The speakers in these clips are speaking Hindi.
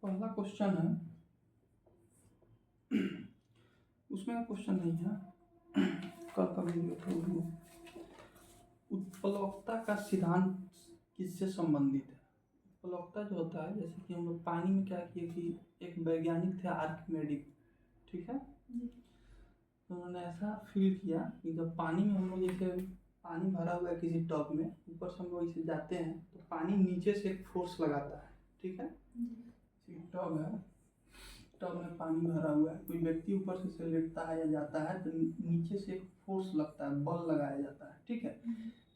पहला क्वेश्चन है, उसमें क्वेश्चन नहीं है, कल का वीडियो था वो। उत्प्लवकता का सिद्धांत किससे संबंधित है? उत्प्लवकता जो होता है, जैसे कि हम लोग पानी में क्या किए कि एक वैज्ञानिक थे आर्किमेडिस, ठीक है। तो उन्होंने ऐसा फील किया कि जब पानी में हम लोग जैसे पानी भरा हुआ है किसी टब में, ऊपर से हम लोग इसे जाते हैं तो पानी नीचे से एक फोर्स लगाता है, ठीक है। टब है, टब में पानी भरा हुआ है, कोई व्यक्ति ऊपर से लेटता है या जाता है तो नीचे से एक फोर्स लगता है, बल लगाया जाता है, ठीक है,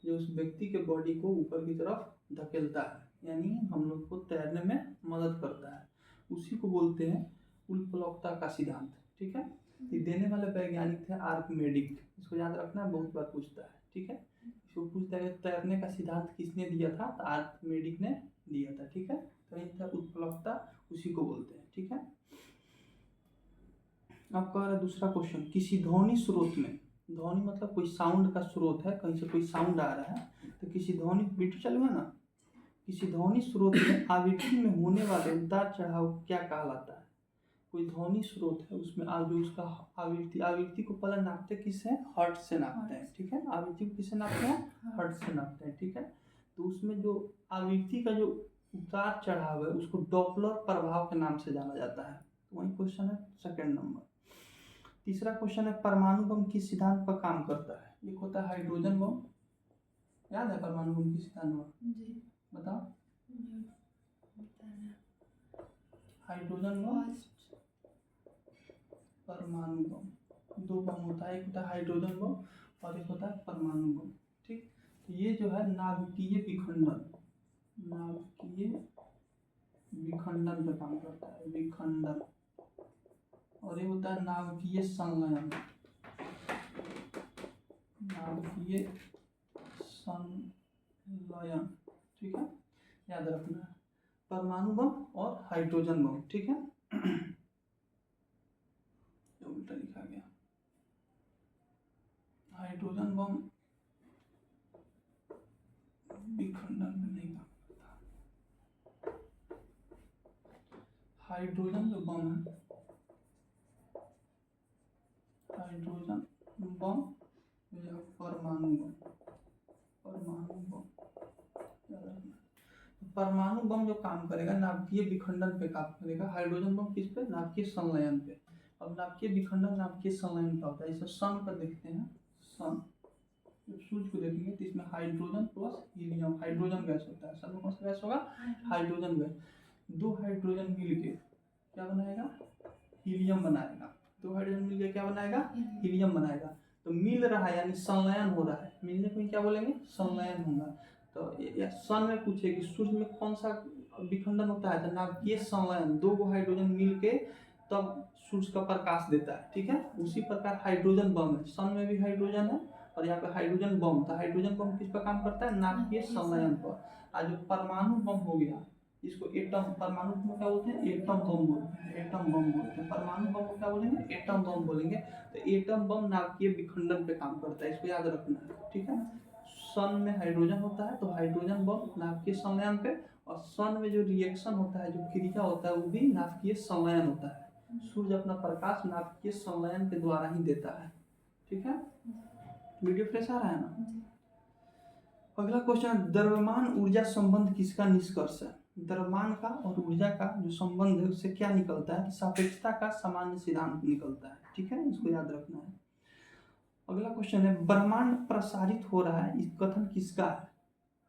जो उस व्यक्ति के बॉडी को ऊपर की तरफ धकेलता है, यानी हम लोग को तैरने में मदद करता है। उसी को बोलते हैं उत्प्लवकता का सिद्धांत, ठीक है। ये देने वाले वैज्ञानिक थे आर्किमेडिस, इसको याद रखना, बहुत बार पूछता है, ठीक है। इसको पूछता है तैरने का सिद्धांत किसने दिया था, तो आर्किमेडिस ने दिया था, ठीक है। तो ये था उत्प्लवकता, उसी को बोलते हैं, ठीक है। अब कह रहा है दूसरा क्वेश्चन, किसी ध्वनि स्रोत में, ध्वनि मतलब कोई साउंड का स्रोत है, कहीं से कोई साउंड आ रहा है, तो किसी ध्वनि वीडियो चालू है ना, किसी ध्वनि स्रोत में आवृत्ति में होने वाले उतार चढ़ाव क्या कहलाता है? कोई ध्वनि स्रोत है, उसमें जो उसका आवृत्ति, आवृत्ति को पहले नापते किससे, हर्ट्ज से नापते हैं, ठीक है। आवृत्ति को किससे नापते हैं, हर्ट्ज से नापते हैं, ठीक है। तो उसमें जो आवृत्ति का जो उतार चढ़ाव है उसको डॉपलर प्रभाव के नाम से जाना जाता है। तो वही क्वेश्चन है सेकंड नंबर। तीसरा क्वेश्चन है, परमाणु बम किस सिद्धांत पर काम करता है? एक होता है हाइड्रोजन बम, याद है परमाणु बम किस सिद्धांत पर? बताओ। हाइड्रोजन बम, परमाणु बम, दो बम होता है, एक होता है हाइड्रोजन बम और एक होता है परमाणु बम, ठीक। तो ये जो है नाभिकीय विखंडन, नाभिकीय विखंडन पे काम करता है, विखंडन। और ये होता है नाभिकीय संलयन, नाभिकीय संलयन, ठीक है, याद रखना है। परमाणु बम और हाइड्रोजन बम, ठीक है। उल्टा लिखा गया, हाइड्रोजन बम विखंडन में नहीं काम करता। हाइड्रोजन जो बम है, हाइड्रोजन बम या परमाणु बम, परमाणु बम, परमाणु बम जो काम करेगा नाभिकीय विखंडन पे काम करेगा, हाइड्रोजन बम किस पे, नाभिकीय संलयन पे। अब नाभिकीय विखंडन नाभिकीय संलयन का होता है, इसे सन पर देखते हैं, सन, जब सूर्य को देखेंगे तो इसमें hydrogen plus helium, hydrogen gas होता है, सन में कौन सा गैस होगा, हाइड्रोजन गैस। दो हाइड्रोजन मिल के क्या बनाएगा, हीलियम बनाएगा, दो हाइड्रोजन मिल के क्या बनाएगा, हीलियम बनाएगा। तो मिल रहा है यानी संलयन हो रहा है, मिलने को क्या बोलेंगे, संलयन होगा। तो सन में पूछे कि सूर्य में कौन सा विखंडन होता है, तो नाभिकीय संलयन, दो गो हाइड्रोजन मिल के तब सूर्य का प्रकाश देता है, ठीक है। उसी प्रकार हाइड्रोजन बम है, सन में भी हाइड्रोजन है और यहाँ पे हाइड्रोजन बम था, हाइड्रोजन बम किस पर काम करता है, नाभिकीय संलयन पर। और जो परमाणु बम हो गया, इसको एटम, परमाणु बम क्या बोलते हैं, एटम बम बोलते हैं, एटम बम बोलते हैं। परमाणु बम को क्या बोलेंगे, एटम बम बोलेंगे। तो एटम बम नाभिकीय विखंडन पे काम करता है, इसको याद रखना है, ठीक है। सन में हाइड्रोजन होता है तो हाइड्रोजन बम नाभिकीय संलयन पे, और सन में जो रिएक्शन होता है, जो क्रिया होता है, वो भी नाभिकीय संलयन होता है। सूर्य अपना प्रकाश नाभिकीय संलयन के द्वारा ही देता है, ठीक है। वीडियो फ्रेश आ रहा है ना। अगला क्वेश्चन, द्रव्यमान ऊर्जा संबंध किसका निष्कर्ष है? द्रव्यमान का और ऊर्जा का जो संबंध है उससे क्या निकलता है, सापेक्षता का सामान्य सिद्धांत निकलता है, ठीक है, इसको याद रखना है। अगला क्वेश्चन है, ब्रह्मांड प्रसारित हो रहा है, इस कथन किसका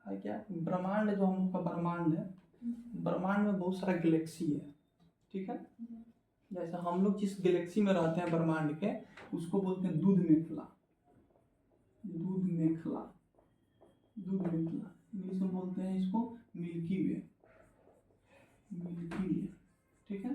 है क्या? ब्रह्मांड जो हम लोग का ब्रह्मांड है, ब्रह्मांड में बहुत सारा गैलेक्सी है, ठीक है। जैसे हम लोग जिस गैलेक्सी में रहते हैं ब्रह्मांड के, उसको बोलते हैं दूध मेखला, दूध मेखला, दूध मेखला, इंग्लिश में बोलते हैं इसको मिल्की वे, मिल्की वे, ठीक है।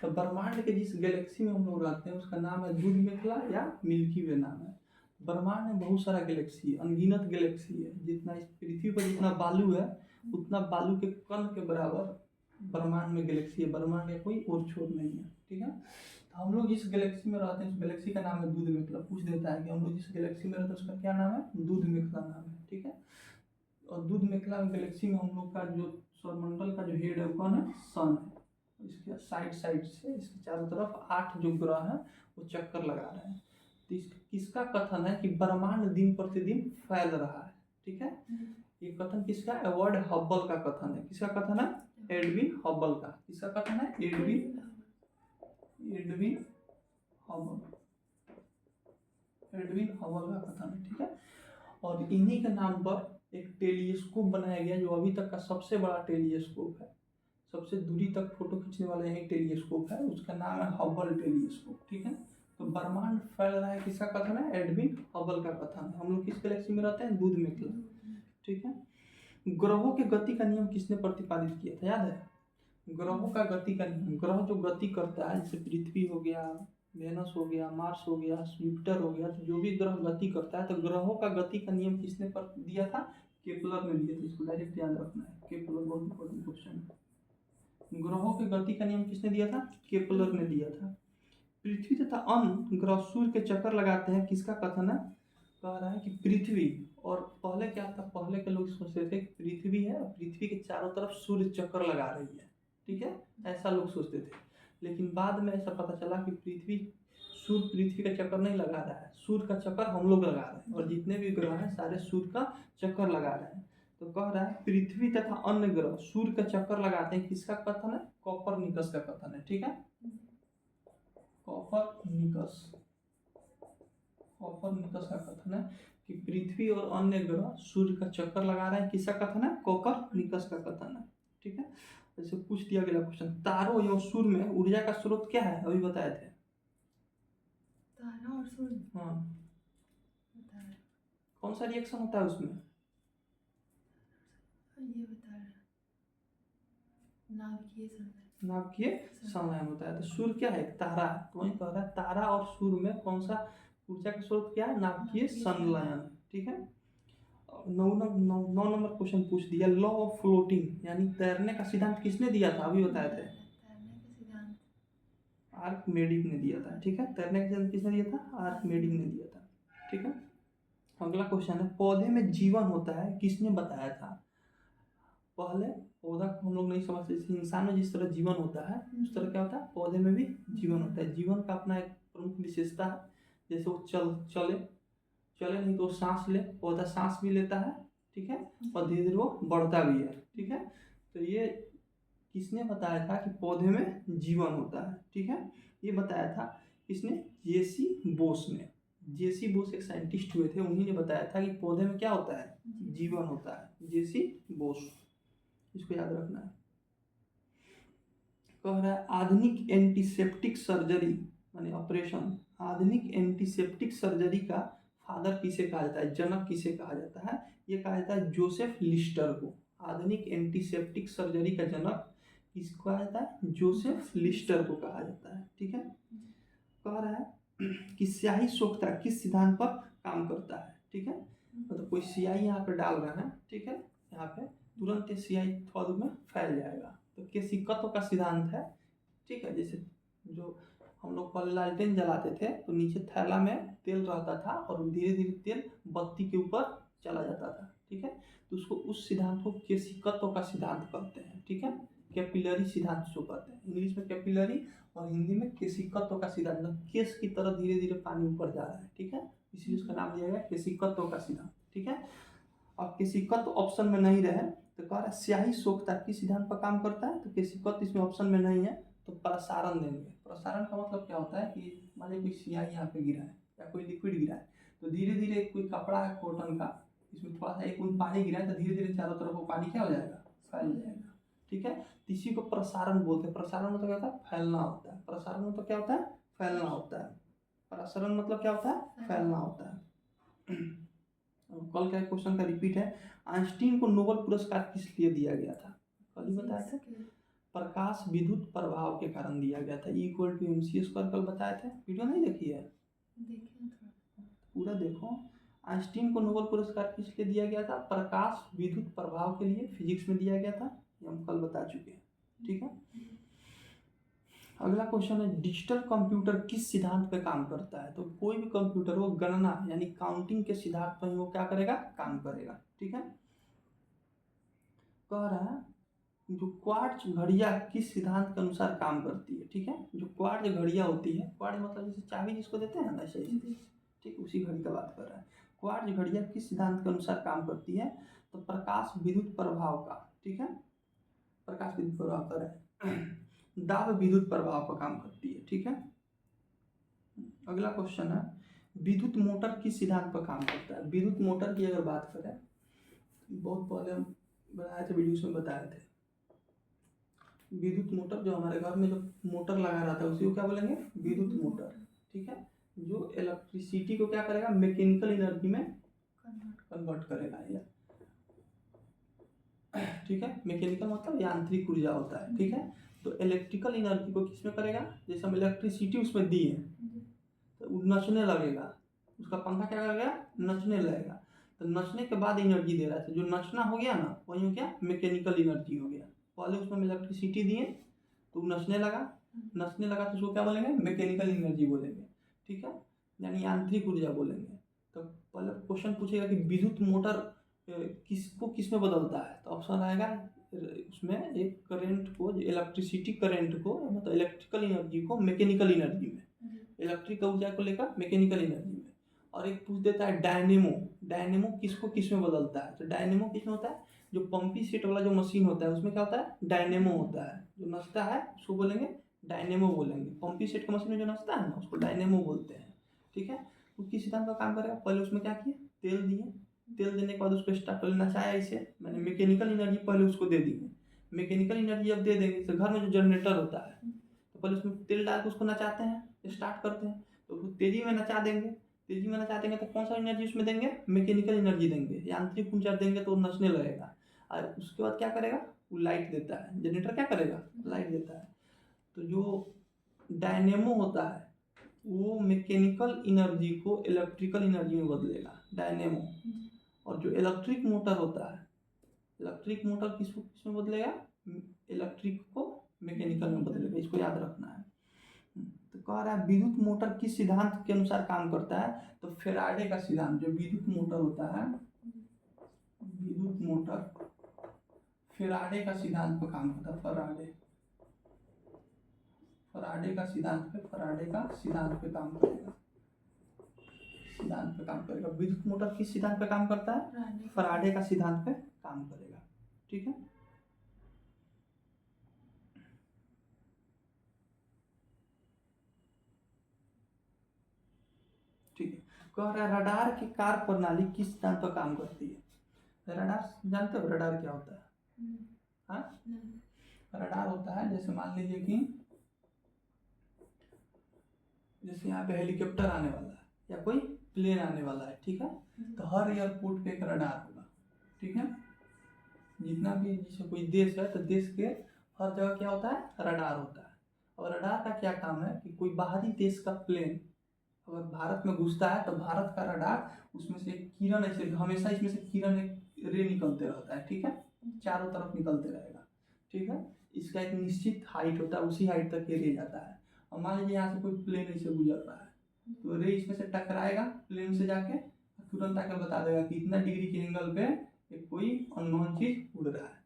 तो ब्रह्मांड के जिस गैलेक्सी में हम लोग रहते हैं उसका नाम है दूध मेखला या मिल्की वे नाम है। ब्रह्मांड में बहुत सारा गैलेक्सी है, अनगिनत गैलेक्सी है, जितना इस पृथ्वी पर जितना बालू है उतना बालू के कण के बराबर ब्रह्मांड में गैलेक्सी है, ब्रह्मांड का कोई और छोर नहीं है, ठीक है। तो हम लोग जिस गैलेक्सी में रहते हैं उस गैलेक्सी का नाम है दूध मेखला। पूछ देता है कि हम लोग जिस गैलेक्सी में रहते हैं उसका क्या नाम है, दूध मेखला नाम है, ठीक है। और दूध मेखला गैलेक्सी में हम लोग का जो सौरमंडल का जो हेड है वो कौन है, सन है। इसके साइड साइड से इसके चारों तरफ 8 जो ग्रह हैं वो चक्कर लगा रहे हैं। तो किसका कथन है कि ब्रह्मांड दिन प्रतिदिन फैल रहा है, ठीक है। ये कथन किसका है? एडवर्ड हब्बल का कथन है। किसका कथन है? एडविन हब्बल का। किसका कथन है? एडविन हब्बल का कथन है, ठीक है। और इन्हीं के नाम पर एक टेलीस्कोप बनाया गया जो अभी तक का सबसे बड़ा टेलीस्कोप है। सबसे दूरी तक फोटो खींचने वाला यही टेलीस्कोप है, उसका नाम है हबल टेलीस्कोप, ठीक है। तो ब्रह्मांड फैल रहा है, किसका कथन है? एडविन हबल का कथन है। हम लोग किस गैलेक्सी में रहते हैं? दूध में, ठीक है। ग्रहों के गति का नियम किसने प्रतिपादित किया था? याद है? ग्रहों का गति का नियम, ग्रह जो गति करता है, जैसे पृथ्वी हो गया, वेनस हो गया, मार्स हो गया, जुपिटर हो गया, तो जो भी ग्रह गति करता है, तो ग्रहों का गति का नियम किसने दिया था? केपलर ने दिया था। इसको डायरेक्ट याद रखना है, केपलर बहुत इंपॉर्टेंट क्वेश्चन है। ग्रहों के गति का नियम किसने दिया था? केपलर ने दिया था। पृथ्वी तथा अन्य ग्रह सूर्य के चक्कर लगाते हैं, किसका कथन है? कह रहा है कि पृथ्वी, और पहले क्या था? पहले के लोग सोचते थे कि पृथ्वी है और पृथ्वी के चारों तरफ सूर्य चक्कर लगा रही है, ठीक है, ऐसा लोग सोचते थे। लेकिन बाद में ऐसा पता चला कि सूर्य पृथ्वी का चक्कर नहीं लगा रहा है, सूर्य का चक्कर हम लोग लगा रहे हैं, और जितने भी ग्रह हैं सारे सूर्य का चक्कर लगा रहे हैं। तो कह रहा है पृथ्वी तथा अन्य ग्रह सूर्य का चक्कर लगाते हैं, किसका कथन है? कोपरनिकस का कथन है, ठीक है। कोपरनिकस का कथन है कि पृथ्वी और अन्य ग्रह सूर्य का चक्कर लगा रहे हैं, किसका कथन है? कोपरनिकस का कथन है, ठीक है। जैसे पूछ दिया गया क्वेश्चन, तारों एवं सूर्य में ऊर्जा का स्रोत क्या है? अभी बताए थे। तारा और सूर्य, हाँ, कौन सा रिएक्शन होता है उसमें? ये बता रहा, नाभिकीय संलयन होता है। तो सूर्य क्या है? तारा है। तो वही कह रहा है तारा और सूर्य में कौन सा ऊर्जा का स्रोत क्या है? नाभिकीय संलयन, ठीक है। 9 नंबर क्वेश्चन पूछ दिया, लॉ ऑफ फ्लोटिंग यानी तैरने का सिद्धांत किसने दिया था? अभी बताए थे, आर्किमिडीज ने दिया था, ठीक है। तैरने का सिद्धांत किसने दिया था? आर्किमिडीज ने दिया था, ठीक है। अगला क्वेश्चन है, पौधे में जीवन होता है, किसने बताया था? पहले पौधा को हम लोग नहीं समझते, जैसे इंसान में जिस तरह जीवन होता है उस तरह क्या होता है? पौधे में भी जीवन होता है। जीवन का अपना एक प्रमुख विशेषता है, जैसे वो चले नहीं तो सांस ले, पौधा सांस भी लेता है, ठीक है, और धीरे धीरे वो बढ़ता भी है, ठीक है। तो ये किसने बताया था कि पौधे में जीवन होता है, ठीक है? ये बताया था किसने? जेसी बोस ने। जेसी बोस एक साइंटिस्ट हुए थे, उन्हीं ने बताया था कि पौधे में क्या होता है? जीवन होता है। जेसी बोस, इसको याद रखना है। कह रहा है आधुनिक एंटीसेप्टिक सर्जरी माने ऑपरेशन, आधुनिक एंटीसेप्टिक सर्जरी का फादर किसे कहा जाता है? जनक किसे कहा जाता है? ये कहा जाता है जोसेफ लिस्टर को। आधुनिक एंटीसेप्टिक सर्जरी का जनक किसको कहा जाता है? जोसेफ लिस्टर को कहा जाता है, ठीक है। कह रहा है कि स्याही सोखता किस सिद्धांत पर काम करता है, ठीक है। मतलब कोई स्याही यहाँ पे डाल रहा है, ठीक है, यहाँ पे तुरंत ये स्याही थोड़ा दूर में फैल जाएगा, तो केशिकत्व का सिद्धांत है, ठीक है। जैसे जो हम लोग पहले लालटेन जलाते थे तो नीचे थैला में तेल रहता था और धीरे धीरे तेल बत्ती के ऊपर चला जाता था, ठीक है। तो उसको उस सिद्धांत को केशिकत्व का सिद्धांत कहते हैं, ठीक है। कैपिलरी सिद्धांत जो कहते हैं, इंग्लिश में कैपिलरी और हिंदी में केशिकत्व का सिद्धांत। केस की तरह धीरे धीरे पानी ऊपर जा रहा है, ठीक है, इसलिए उसका नाम दिया गया केशिकत्व का सिद्धांत, ठीक है। अब केशिकत्व ऑप्शन में नहीं रहे तो कह रहा है स्याही सोखता किस सिद्धांत पर काम करता है? तो केशिकत्व इसमें ऑप्शन में नहीं है तो प्रसारण देंगे। प्रसारण का मतलब क्या होता है कि मान लीजिए कोई स्याही यहाँ पे गिरा है या कोई लिक्विड गिरा है, तो धीरे धीरे कोई कपड़ा है कॉटन का, इसमें थोड़ा सा एक बूंद पानी गिरा है तो धीरे धीरे चारों तरफ वो पानी क्या हो जाएगा? फैल जाएगा, ठीक है। इसी को प्रसारण बोलते हैं। प्रसारण मतलब क्या होता है? फैलना होता है। प्रसारण मतलब क्या होता है? फैलना होता है। प्रसारण मतलब क्या होता है? फैलना होता है। कल का क्वेश्चन का रिपीट है, आइंस्टीन को नोबेल पुरस्कार किस लिए दिया गया था? कल ही बताया था, प्रकाश विद्युत प्रभाव के कारण दिया गया था। E=mc² कल बताए थे, वीडियो नहीं देखी है? पूरा देखो। आइंस्टीन को नोबेल पुरस्कार किस लिए दिया गया था? प्रकाश विद्युत प्रभाव के लिए, फिजिक्स में दिया गया था, ये हम कल बता चुके हैं, ठीक है। अगला क्वेश्चन है, डिजिटल कंप्यूटर किस सिद्धांत पे काम करता है? तो कोई भी कंप्यूटर वो गणना यानी काउंटिंग के सिद्धांत पर वो क्या करेगा? काम करेगा, ठीक है। कह रहा है जो क्वार्ट्ज घड़ियाँ किस सिद्धांत के अनुसार काम करती है, ठीक है। जो क्वार्ट्ज घड़ियाँ होती है, क्वार्ट्ज मतलब जैसे चाबी जिसको देते हैं ना, ऐसे ठीक उसी घड़ी का बात कर रहा है। क्वार्ट्ज घड़ियाँ किस सिद्धांत के अनुसार काम करती है, तो प्रकाश विद्युत प्रभाव का, ठीक है, प्रकाश विद्युत प्रभाव कर रहा है, दाब विद्युत प्रभाव का काम करती है, ठीक है। अगला क्वेश्चन है, विद्युत मोटर किस सिद्धांत पर काम करता है। विद्युत मोटर की अगर बात करें, बहुत पहले हम बनाए थे, वीडियोस में बताए थे। विद्युत मोटर जो हमारे घर में जो मोटर लगा रहता है उसी को क्या बोलेंगे, विद्युत मोटर, ठीक है। जो इलेक्ट्रिसिटी को क्या करेगा, मैकेनिकल एनर्जी में कन्वर्ट करेगा, या ठीक है। मैकेनिकल मतलब यांत्रिक ऊर्जा होता है, ठीक है। तो इलेक्ट्रिकल एनर्जी को किस में करेगा, जैसे हम इलेक्ट्रिसिटी उसमें दी है तो वो नचने लगेगा, उसका पंखा क्या करेगा, नचने लगेगा। तो नचने के बाद एनर्जी दे रहा है, तो जो नचना हो गया ना, वही हो गया मैकेनिकल एनर्जी हो गया। पहले उसमें इलेक्ट्रिसिटी दिए तो नचने लगा, नचने लगा तो उसको क्या बोलेंगे, मैकेनिकल एनर्जी बोलेंगे, ठीक है, यानी यांत्रिक ऊर्जा बोलेंगे। तो पहले क्वेश्चन पूछेगा कि विद्युत मोटर किसको किस में बदलता है, तो ऑप्शन आएगा उसमें एक करंट को, इलेक्ट्रिसिटी करंट को, मतलब इलेक्ट्रिकल एनर्जी को मैकेनिकल एनर्जी में, इलेक्ट्रिक ऊर्जा को लेकर मैकेनिकल एनर्जी में। और एक पूछ देता है डायनेमो, डायनेमो किसको किस में बदलता है, तो डायनेमो किस में होता है, जो पंपी सेट वाला जो मशीन होता है उसमें क्या होता है, डायनेमो होता है। जो नचता है उसको बोलेंगे डायनेमो बोलेंगे, पंपी सेट के मशीन में जो नचता है ना उसको डायनेमो बोलते हैं, ठीक है। तो किस सिद्धांत का काम करेगा, पहले उसमें क्या किए, तेल दिए, तेल देने के बाद उसको स्टार्ट पहले नचाया इसे, मैंने मैकेनिकल एनर्जी पहले उसको दे दी। मैकेनिकल एनर्जी अब दे देंगे तो घर में जो जनरेटर होता है तो पहले उसमें तेल डाल के उसको नचाते हैं, स्टार्ट करते हैं, तो उसको तेजी में नचा देंगे, तेजी में नचा देंगे तो कौन सा एनर्जी उसमें देंगे, मैकेनिकल एनर्जी देंगे, यांत्रिक ऊर्जा देंगे तो वो नचने लगेगा। और उसके बाद क्या करेगा, वो लाइट देता है, जनरेटर क्या करेगा, लाइट देता है। तो जो डायनेमो होता है वो मैकेनिकल एनर्जी को इलेक्ट्रिकल एनर्जी में बदलेगा, डायनेमो। और जो इलेक्ट्रिक मोटर होता है, इलेक्ट्रिक मोटर किसको किस में बदलेगा, इलेक्ट्रिक को मैकेनिकल में बदलेगा, इसको याद रखना है। तो कह रहा है विद्युत मोटर किस सिद्धांत के अनुसार काम करता है, तो फेराडे का सिद्धांत, जो विद्युत मोटर होता है, विद्युत मोटर फेराडे का सिद्धांत पर काम करता है, फराडे, फराडे का सिद्धांत पे, फराडे का सिद्धांत पे काम करेगा, सिद्धांत पे काम करेगा। विद्युत मोटर किस सिद्धांत पे काम करता है, फराडे का सिद्धांत पे काम करेगा, ठीक है। ठीक है, कह रहा है रडार की कार्य प्रणाली किस सिद्धांत पर काम करती है। रडार जानते हो, रडार क्या होता है, हाँ, रडार होता है जैसे मान लीजिए कि जैसे यहाँ पे हेलीकॉप्टर आने वाला है या कोई प्लेन आने वाला है, ठीक है, तो हर एयरपोर्ट पे एक रडार होगा, ठीक है। जितना भी जैसे कोई देश है तो देश के हर जगह क्या होता है, रडार होता है। और रडार का क्या काम है कि कोई बाहरी देश का प्लेन अगर भारत में घुसता है तो भारत का रडार उसमें से एक किरण, ऐसे हमेशा इसमें से किरण एक रे निकलते रहता है, ठीक है, चारों तरफ निकलते रहेगा, ठीक है। इसका एक निश्चित हाइट होता है, उसी हाइट तक ये रे जाता है। और मान लीजिए यहाँ से कोई प्लेन ऐसे गुजर रहा है तो रे इसमें से टकराएगा प्लेन से जाके, तुरंत आकर बता देगा कि इतना डिग्री के एंगल पे एक कोई अननोन चीज उड़ रहा है।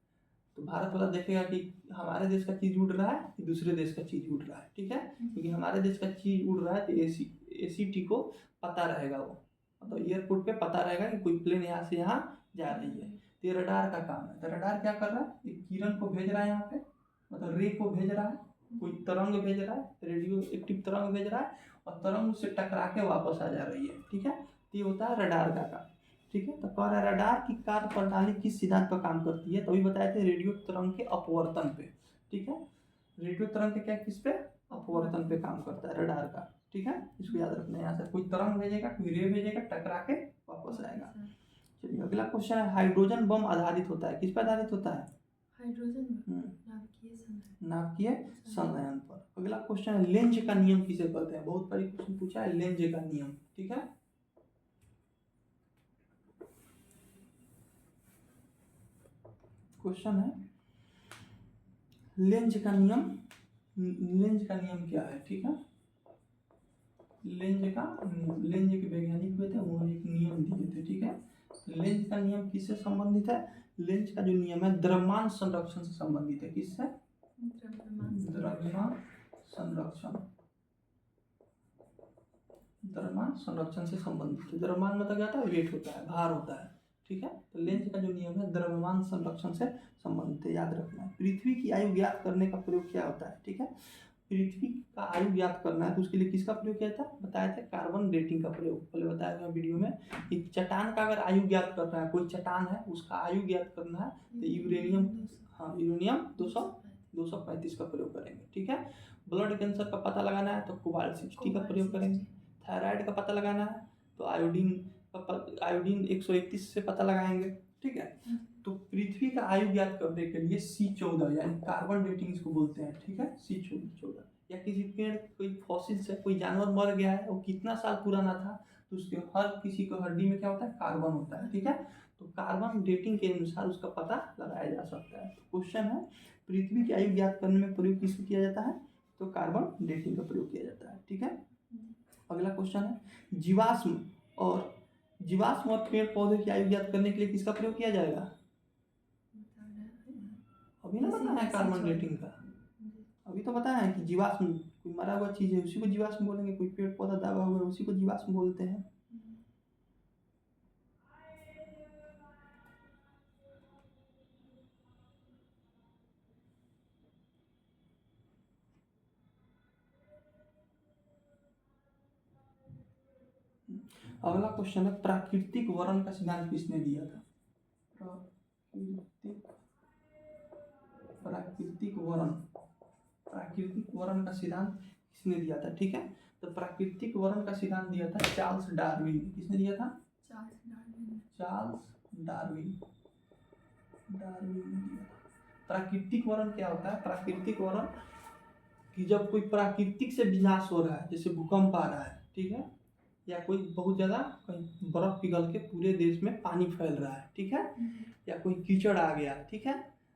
तो भारत वाला देखेगा कि हमारे देश का चीज उड़ रहा है कि दूसरे देश का चीज उड़ रहा है, ठीक है, क्योंकि हमारे देश का चीज उड़ रहा है तो एसीटी को पता रहेगा, वो मतलब एयरपोर्ट पे पता रहेगा कि कोई प्लेन यहाँ से यहाँ जा रही है। तो ये रडार का काम है। तो रडार क्या कर रहा है, एक किरण को भेज रहा है यहाँ पे, मतलब रे को भेज रहा है, कोई तरंग भेज रहा है, रेडियो एक्टिव तरंग भेज रहा है, और तरंग उससे टकरा के वापस आ जा रही है, ठीक है। तो ये होता है रडार का काम, ठीक है। तो कह रहा है रडार की कार्य प्रणाली किस सिद्धांत पर काम करती है, तो अभी बताए थे रेडियो तरंग के अपवर्तन पे, ठीक है। रेडियो तरंग के क्या किस पे, अपवर्तन पे काम करता है रडार का, ठीक है। इसको याद रखना है, यहाँ से कोई तरंग भेजेगा, कोई रे भेजेगा, टकरा के वापस आएगा। चलिए अगला क्वेश्चन है, हाइड्रोजन बम आधारित होता है, किस पर आधारित होता है, हाइड्रोजन नाभिकीय संलयन पर। अगला क्वेश्चन है, लेंज का नियम किसे कहते हैं, बहुत बड़ी क्वेश्चन पूछा है, लेंज का नियम, ठीक है। क्वेश्चन है लेंज का नियम, लेंज का नियम क्या है, ठीक है। लेंज का नियम, लेंज के वैज्ञानिक हुए थे, वो एक नियम दिए थे, ठीक है। लेंज का नियम किससे संबंधित है, लेंज का जो नियम है द्रव्यमान संरक्षण से संबंधित है। किससे? द्रव्यमान संरक्षण, द्रव्यमान संरक्षण से संबंधित है। द्रव्यमान मतलब क्या होता है? वेट होता है, भार होता है, ठीक है। तो लेंज का जो नियम है द्रव्यमान संरक्षण से संबंधित है, याद रखना है। पृथ्वी की आयु ज्ञात करने का प्रयोग क्या होता है? ठीक है, पृथ्वी का आयु ज्ञात करना है तो उसके लिए किसका प्रयोग किया था? बताया था कार्बन डेटिंग का प्रयोग, पहले बताया गया वीडियो में। एक चट्टान का अगर आयु ज्ञात करना है, कोई चट्टान है उसका आयु ज्ञात करना है तो यूरेनियम, हाँ यूरेनियम 235 का प्रयोग करेंगे, ठीक है। ब्लड कैंसर का पता लगाना है तो कोबाल्ट 60 का प्रयोग करेंगे। थायराइड का पता लगाना है तो आयोडीन 131 से पता लगाएंगे, ठीक है। तो पृथ्वी का आयु ज्ञात करने के लिए C14 यानी कार्बन डेटिंग इसको बोलते हैं, ठीक है। C14 या किसी पेड़ कोई फॉसिल से कोई जानवर मर गया है, वो कितना साल पुराना था तो उसके हर किसी को हड्डी में क्या होता है? कार्बन होता है, ठीक है। तो कार्बन डेटिंग के अनुसार उसका पता लगाया जा सकता है। तो क्वेश्चन है पृथ्वी की आयु ज्ञात करने में प्रयोग किसको किया जाता है? तो कार्बन डेटिंग का प्रयोग किया जाता है, ठीक है। अगला क्वेश्चन है जीवाश्म और पेड़ पौधे की आयु ज्ञात करने के लिए किसका प्रयोग किया जाएगा? अभी ना बताया है कार्बन डेटिंग का, अभी तो बताया है कि जीवाश्म कोई मरा हुआ चीज है उसी को जीवाश्म बोलेंगे, कोई पेड़ पौधा दबा हुआ है उसी को जीवाश्म बोलते हैं। अगला क्वेश्चन है प्राकृतिक वर्ण का सिद्धांत किसने दिया था? प्राकृतिक वर्ण का सिद्धांत किसने दिया था? ठीक है, तो प्राकृतिक वर्ण का सिद्धांत दिया था चार्ल्स डार्विन। किसने दिया था? चार्ल्स डार्विन ने दिया था। प्राकृतिक वर्ण क्या होता है? प्राकृतिक वर्ण कि जब कोई प्राकृतिक से विनाश हो रहा है, जैसे भूकंप आ रहा है, ठीक है, या कोई बहुत ज़्यादा कहीं बर्फ पिघल के पूरे देश में पानी फैल रहा है, ठीक है, या कोई कीचड़ आ गया, ठीक है,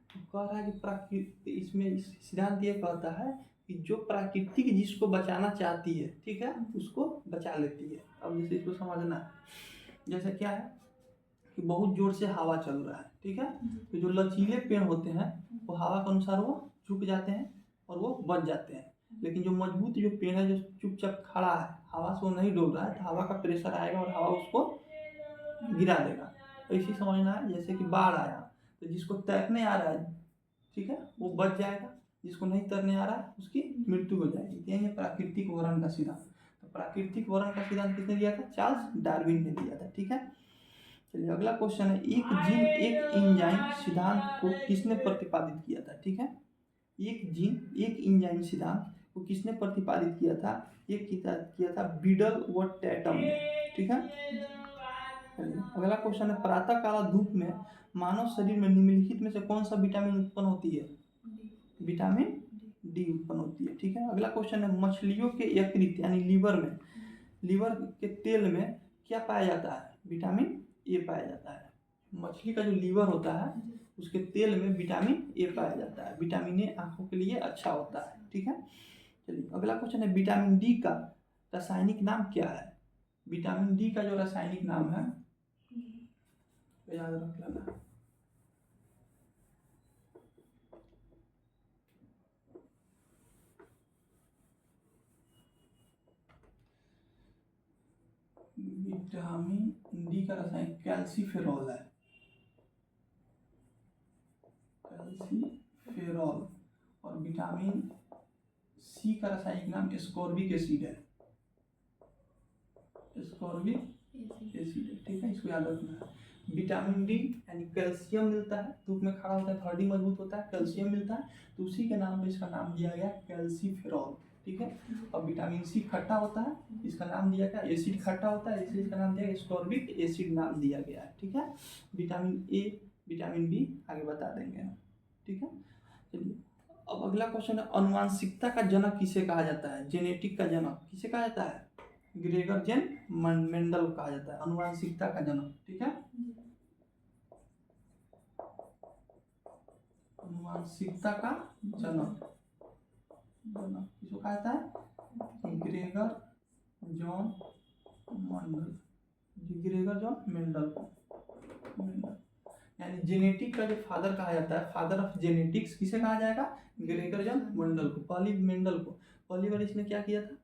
तो कह रहा है कि इसमें सिद्धांत ये कहता है कि जो प्राकृतिक जिसको बचाना चाहती है, ठीक है, उसको बचा लेती है। अब जैसे इसको समझना है, जैसे क्या है कि बहुत जोर से हवा चल रहा है, ठीक है, तो जो लचीले पेड़ होते हैं वो हवा के अनुसार वो झुक जाते हैं और वो बच जाते हैं, लेकिन जो मजबूत जो पेड़ है जो चुपचाप खड़ा है, हवा से वो नहीं डोल रहा है, तो हवा का प्रेशर आएगा और हवा उसको गिरा देगा। तो इसी समझना है, जैसे कि बाढ़ आया तो जिसको तैरने आ रहा है, ठीक है, वो बच जाएगा, जिसको नहीं तैरने आ रहा है उसकी मृत्यु हो जाएगी। यही है प्राकृतिक वर्ण का सिद्धांत। तो प्राकृतिक वर्ण का सिद्धांत किसने दिया था? चार्ल्स डार्विन ने दिया था, ठीक है। चलिए अगला क्वेश्चन है एक जीन एक एंजाइम सिद्धांत को किसने प्रतिपादित किया था? ठीक है, एक जीन एक एंजाइम सिद्धांत को किसने प्रतिपादित किया था? ये किया था बीडल व टैटम ने, ठीक है। अगला क्वेश्चन है प्रातः काला धूप में मानव शरीर में निम्नलिखित में से कौन सा विटामिन उत्पन्न होती है? विटामिन डी उत्पन्न होती है, ठीक है। अगला क्वेश्चन है मछलियों के यकृत यानी लीवर के तेल में क्या पाया जाता है? विटामिन ए पाया जाता है। मछली का जो लीवर होता है उसके तेल में विटामिन ए पाया जाता है। विटामिन ए आंखों के लिए अच्छा होता है, ठीक है। चलिए अगला क्वेश्चन है विटामिन डी का रासायनिक नाम क्या है? विटामिन डी का जो रासायनिक नाम है याद रख लेना। विटामिन डी का रासायनिक कैल्सीफेरॉल है, कैल्सीफेरॉल। और विटामिन सी का रासायनिक नाम एस्कॉर्बिक एसिड है, एस्कॉर्बिक एसिड है, ठीक है, इसको याद रखना है। विटामिन डी यानी कैल्शियम मिलता है, धूप में खड़ा होता है, हड्डी मजबूत होता है, कैल्शियम मिलता है, तो उसी के नाम पे इसका नाम दिया गया कैल्सीफेरॉल, ठीक है। और विटामिन सी खट्टा होता है, इसका नाम दिया गया, एसिड खट्टा होता है इसलिए इसका नाम दिया गया एस्कॉर्बिक एसिड नाम दिया गया है, ठीक है। विटामिन ए विटामिन बी आगे बता देंगे, ठीक है। चलिए अब अगला क्वेश्चन है अनुवांशिकता का जनक किसे कहा जाता है? जेनेटिक का जनक किसे कहा जाता है? ग्रेगर जेन मेंडल कहा जाता है अनुवांशिकता का जनक, ठीक है। अनुवांशिकता का जनक किसको कहा जाता है? Gregor John Mendel, Gregor John Mendel. यानी जेनेटिक का जो फादर कहा जाता है, फादर ऑफ जेनेटिक्स किसे कहा जाएगा? ग्रेगर जॉन मेंडल को, पहली मेंडल को। पहली बार इसने क्या किया था?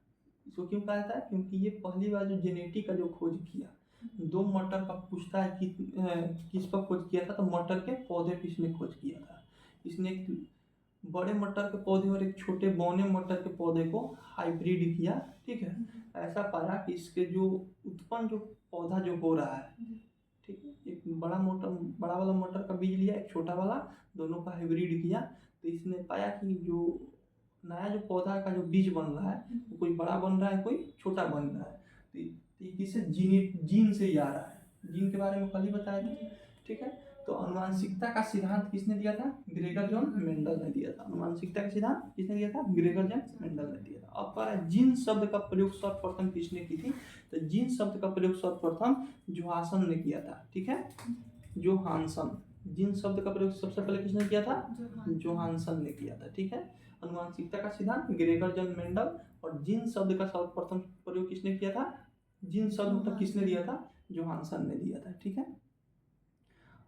इसको क्यों कहा जाता है? क्योंकि ये पहली बार जो जेनेटिक का जो खोज किया, 2 मटर का पूछता है कि किस पर खोज किया था, तो मटर के पौधे पे इसने खोज किया था। इसने एक बड़े मटर के पौधे और एक छोटे बौने मटर के पौधे को हाइब्रिड किया, ठीक है। ऐसा पाया कि इसके जो उत्पन्न जो पौधा जो हो रहा है, ठीक है, एक बड़ा वाला मटर का बीज लिया, एक छोटा वाला, दोनों का हाइब्रिड किया, तो इसने पाया कि जो नया जो पौधा का जो बीज बन रहा है वो कोई बड़ा बन रहा है, कोई छोटा बन रहा है। तो ये किससे? जीन से ही आ रहा है। जीन के बारे में कल ही बताया था, ठीक है। तो अनुवांशिकता का सिद्धांत किसने दिया था? ग्रेगर जॉन मेंडल ने दिया था। अनुवांशिकता का सिद्धांत किसने दिया था? ग्रेगर जॉन मेंडल ने दिया था। अब पर जीन शब्द का प्रयोग सर्वप्रथम किसने की थी? तो जीन शब्द का प्रयोग सर्वप्रथम जोहासन ने किया था, ठीक है, जोहानसन। जीन शब्द का प्रयोग सबसे पहले किसने किया था? जोहानसन ने किया था, ठीक है। अनुवांशिकता का सिद्धांत ग्रेगर जॉन मेंडल, और जीन शब्द का सर्वप्रथम प्रयोग किसने किया था? जीन शब्द तक किसने दिया था? जोहानसन ने दिया था, ठीक है।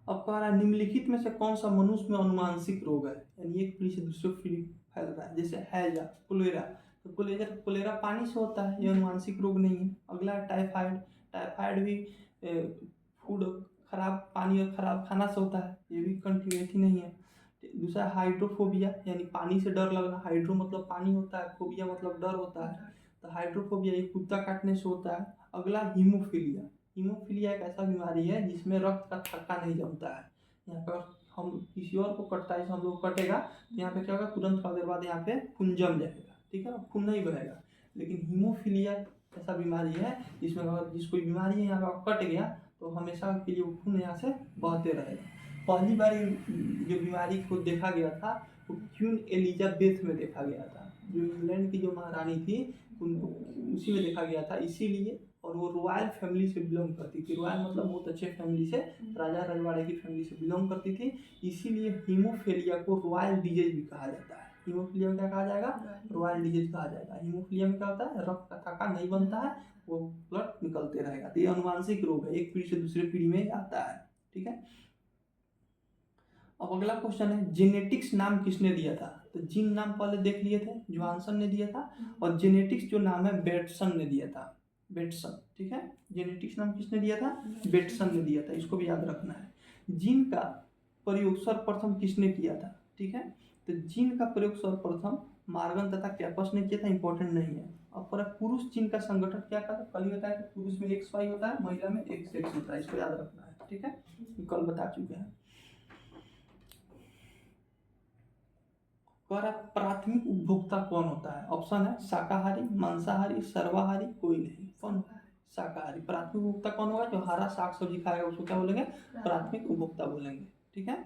अब कह रहा है निम्नलिखित में से कौन सा मनुष्य में अनुवांशिक रोग है? यानी एक पीढ़ी से दूसरे पीढ़ी फैल रहा है, जैसे हैजा, कोलेरा। तो कोलेरा पानी से होता है, ये अनुवांशिक रोग नहीं है। अगला है टाइफाइड। टाइफाइड भी फूड खराब पानी और खराब खाना से होता है, ये भी कंटिन्यूटी नहीं है। दूसरा हाइड्रोफोबिया, यानी पानी से डर लगना। हाइड्रो मतलब पानी होता है, फोबिया मतलब डर होता है। तो हाइड्रोफोबिया ये कुत्ता काटने से होता है। अगला हीमोफीलिया। हीमोफीलिया एक ऐसा बीमारी है जिसमें रक्त का थक्का नहीं जमता है। यहाँ पर हम किसी और को कटता है, हम लोग कटेगा तो यहाँ पे क्या होगा? तुरंत थोड़ी देर बाद यहाँ पे खून जम जाएगा, ठीक है, खून नहीं बहेगा। लेकिन हीमोफीलिया ऐसा बीमारी है जिसमें अगर जिसको बीमारी है यहाँ पर कट गया तो हमेशा के लिए वो खून यहाँ से बहते रहेगा। पहली बार जो बीमारी को देखा गया था वो क्वीन एलिजाबेथ में देखा गया था, जो इंग्लैंड की जो महारानी थी उनको उसी में देखा गया था। इसीलिए, और वो रॉयल फैमिली से बिलोंग करती थी। रॉयल मतलब बहुत अच्छे फैमिली से, राजा रजवाड़े की फैमिली से बिलोंग करती थी। इसीलिए हीमोफीलिया को रॉयल डिजीज भी कहा जाता है। हीमोफीलिया में क्या कहा जाएगा? रॉयल डिजीज कहा जाएगा। हीमोफीलिया में क्या होता है? रक्त का थक्का नहीं बनता है, वो ब्लड निकलते रहेगा। तो ये अनुवांशिक रोग है, एक पीढ़ी से दूसरे पीढ़ी में आता है, ठीक है। अब अगला क्वेश्चन है जेनेटिक्स नाम किसने दिया था? तो जीन नाम पहले देख लिए थे, जोहानसन ने दिया था, और जेनेटिक्स जो नाम है बेटसन ने दिया था, बेटसन, ठीक है। जेनेटिक्स नाम किसने दिया था? बेटसन ने दिया था, इसको भी याद रखना है। जीन का प्रयोग सर्वप्रथम किसने किया था? ठीक है, तो जीन का प्रयोग सर्वप्रथम मार्गन तथा कैपस ने किया था, इंपॉर्टेंट नहीं है। अब पर पुरुष जीन का संगठन क्या था? कल ही बताया कि पुरुष में XY होता है, महिला में XX होता है, इसको याद रखना है, ठीक है, कल बता चुके हैं। प्राथमिक उपभोक्ता कौन होता है? ऑप्शन है शाकाहारी, मांसाहारी, सर्वाहारी, कोई नहीं। कौन? शाकाहारी। प्राथमिक उपभोक्ता कौन होगा? जो हरा साग सब्जी खाएगा उसको क्या बोलेंगे? प्राथमिक उपभोक्ता बोलेंगे, ठीक है।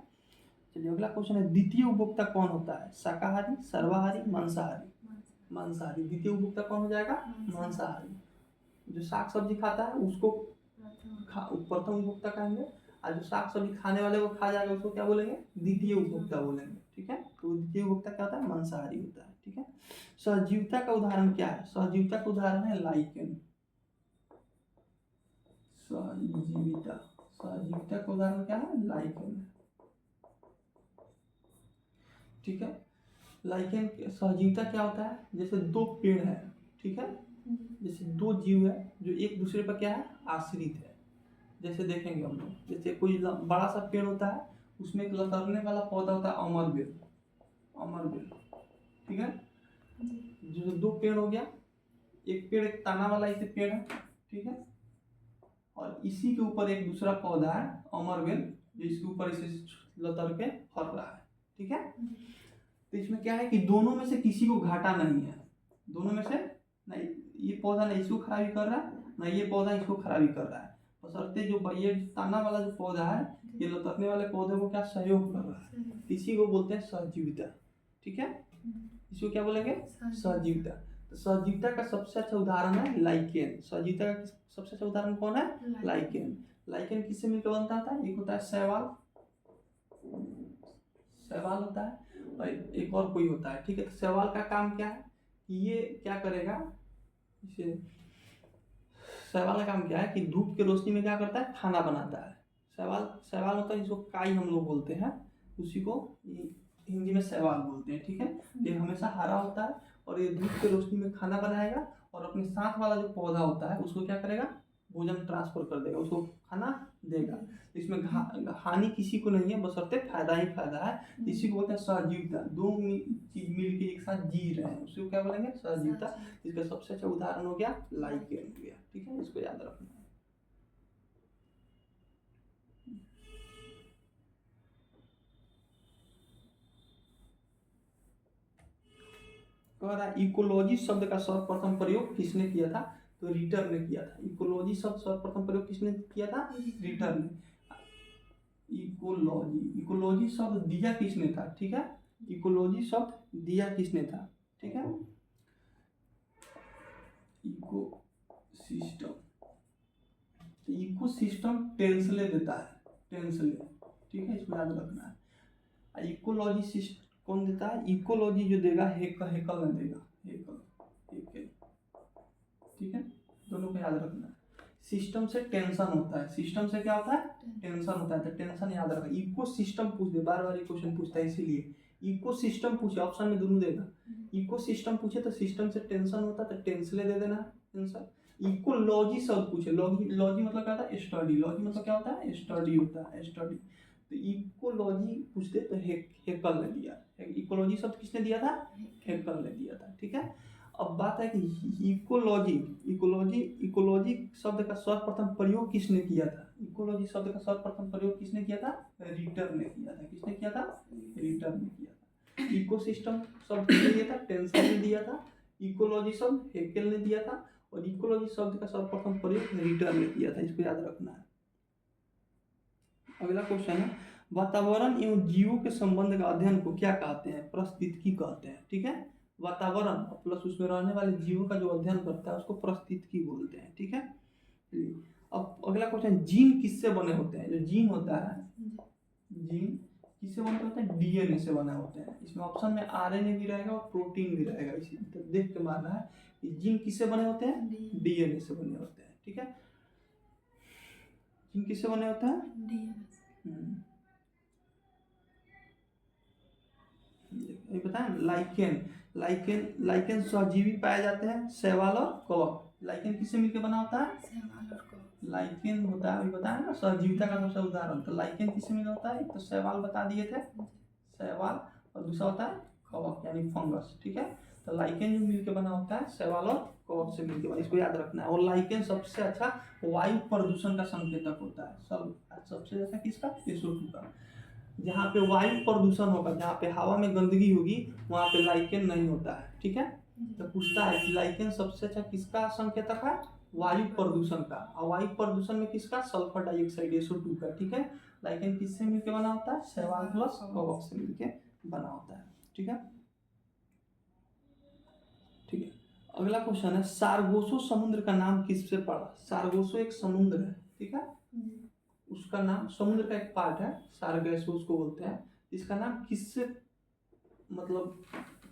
चलिए अगला क्वेश्चन है द्वितीय उपभोक्ता कौन होता है? शाकाहारी, सर्वाहारी, मांसाहारी? मांसाहारी। द्वितीय उपभोक्ता कौन हो जाएगा? मांसाहारी। जो साग सब्जी खाता है उसको प्रथम उपभोक्ता कहेंगे, और जो साग सब्जी खाने वाले को खा जाएगा उसको क्या बोलेंगे? द्वितीय उपभोक्ता बोलेंगे, ठीक है। तो द्वितीय उपभोक्ता क्या होता है? मांसाहारी होता है, ठीक है। सहजीविता का उदाहरण क्या है? सहजीविता का उदाहरण है लाइकेन। सहजीविता, सहजीविता का उदाहरण क्या है? लाइकेन, ठीक है। लाइकेन सहजीविता क्या होता है? जैसे दो पेड़ है, ठीक है, जैसे दो जीव है जो एक दूसरे पर क्या है? आश्रित है। जैसे देखेंगे हम लोग, जैसे कोई बड़ा सा पेड़ होता है, उसमें एक लतरने वाला पौधा होता है, अमरबेल, अमरबेल, ठीक है। जो दो पेड़ हो गया, एक पेड़ एक तना वाला इसे पेड़ है, ठीक है, और इसी के ऊपर एक दूसरा पौधा है अमरबेल, जो इसके ऊपर इसे लतर के फल रहा है, ठीक है। तो इसमें क्या है कि दोनों में से किसी को घाटा नहीं है, दोनों में से नहीं, ये पौधा नहीं इसको खराबी कर रहा है, ना ये पौधा इसको खराबी कर रहा है, बशर्ते जो ये ताना वाला जो पौधा है ये लतरने वाले पौधे को क्या सहयोग कर रहा है, इसी को बोलते हैं सहजीविता, ठीक है। इसको क्या बोलेंगे? सहजीविता। तो सहजीविता का सबसे अच्छा उदाहरण है लाइकेन। सहजीविता का सबसे अच्छा उदाहरण कौन है? लाइकेन। लाइकेन किससे मिलकर बनता था? एक होता है शैवाल, शैवाल होता है, और एक और कोई होता है, ठीक है। तो शैवाल का काम क्या है कि ये क्या करेगा, इसे शैवाल का काम क्या है कि धूप के रोशनी में क्या करता है? खाना बनाता है। शैवाल शैवाल होता है जिसको काई हम लोग बोलते हैं, उसी को हिंदी में शैवाल बोलते हैं। ठीक है, ये हमेशा हरा होता है और ये धूप की रोशनी में खाना बनाएगा और अपने साथ वाला जो पौधा होता है उसको क्या करेगा, भोजन ट्रांसफर कर देगा, उसको खाना देगा। इसमें हानि किसी को नहीं है, बशर्ते फायदा ही फायदा है। इसी को बोलते हैं सहजीविता, दो चीज मिल के एक साथ जी रहे हैं, उसको क्या बोलेंगे, सहजीविता। इसका सबसे अच्छा उदाहरण हो गया लाइकेन हो गया। ठीक है, इसको याद रखना है। इकोलॉजी शब्द का सर्वप्रथम प्रयोग किसने किया था, तो रिटर ने किया था। इकोलॉजी शब्द सर्वप्रथम प्रयोग किसने किया था, रिटर ने। इकोलॉजी शब्द दिया किसने था, ठीक है, इकोलॉजी शब्द दिया किसने था, ठीक है, ecosystem. Ecosystem Tansley देता है, टेंसले। ठीक है, इसको याद रखना है। इकोलॉजी कौन देता है, इकोलॉजी जो देगा हेकल ने देगा, हेकल। ठीक है, दोनों को याद रखना है। सिस्टम से टेंशन होता है, सिस्टम से क्या होता है, टेंशन होता है, तो टेंशन याद रखना। इको सिस्टम पूछ दे, बार बार क्वेश्चन पूछता है, इसीलिए इको सिस्टम पूछे, ऑप्शन में दोनों देगा। इको सिस्टम पूछे तो सिस्टम से टेंशन होता है, तो टेंसले दे देना है टेंशन। इकोलॉजी शब्द पूछे, लॉजी मतलब क्या होता है, स्टडी। लॉजी मतलब क्या होता है, स्टडी होता है, स्टडी। तो इकोलॉजी पूछते तो हेकल ने दिया। इकोलॉजी शब्द किसने दिया था, हेकल ने दिया था। ठीक है, अब बात है कि इकोलॉजी शब्द का सर्वप्रथम प्रयोग किसने किया था, इकोलॉजी शब्द का सर्वप्रथम प्रयोग किसने किया था, रिटर ने किया था। किसने किया था, रिटर ने किया था। इकोसिस्टम शब्द किसने दिया था, टेंसन ने दिया था। इकोलॉजी शब्द हेकेल ने दिया था और इकोलॉजी शब्द का सर्वप्रथम प्रयोग रिटर ने किया था। इसको याद रखना है। अगला क्वेश्चन है, वातावरण एवं जीवों के संबंध का अध्ययन को क्या कहते हैं, पारिस्थितिकी कहते हैं। ठीक है, वातावरण प्लस उसमें रहने वाले जीवों का जो अध्ययन करता है उसको पारिस्थितिकी बोलते हैं। ठीक है, अब अगला क्वेश्चन, जीन किससे बने होते हैं, जो जीन होता है, जीन किससे बने होते हैं, डीएनए से बने होते हैं। इसमें ऑप्शन में आरएनए भी रहेगा और प्रोटीन भी रहेगा, इसी तो देख के मानना है कि जीन किससे बने होते हैं, डीएनए से बने होते हैं। ठीक है, जीन किससे बने होते हैं, डीएनए। ये बताएं, लाइकेन सहजीवी पाए जाते हैं, शैवाल और कवक। लाइकेन किससे मिलकर बना होता है, शैवाल और कवक। लाइकेन होता है, अभी बताया ना, सहजीविता का सबसे उदाहरण। तो लाइकेन किससे मिला होता है, एक तो शैवाल बता दिए थे, शैवाल, और दूसरा होता है कवक यानी फंगस। ठीक है, तो लाइकेन जो मिलकर बना होता है शैवाल और कवक से मिलकर बना, इसको याद रखना है। और लाइकेन सबसे अच्छा वायु प्रदूषण का संकेतक होता है, सबसे अच्छा किसका, SO2 का। जहाँ पे वायु प्रदूषण होगा, जहाँ पे हवा में गंदगी होगी, वहाँ पे लाइकेन नहीं होता है। ठीक है, तो पूछता है कि लाइकेन सबसे अच्छा किसका संकेतक है, वायु प्रदूषण का। और वायु प्रदूषण में किसका, सल्फर डाइऑक्साइड SO2 का। ठीक है, लाइकेन किससे मिलकर बना होता है, शैवाल प्लस कवक से मिलकर बना होता है। ठीक है, ठीक है, अगला क्वेश्चन है, सारगोसो समुद्र का नाम किससे पड़ा। सारगोसो एक समुद्र है, ठीक है, उसका नाम, समुद्र का एक पार्ट है सारगेसो उसको बोलते हैं। इसका नाम किससे मतलब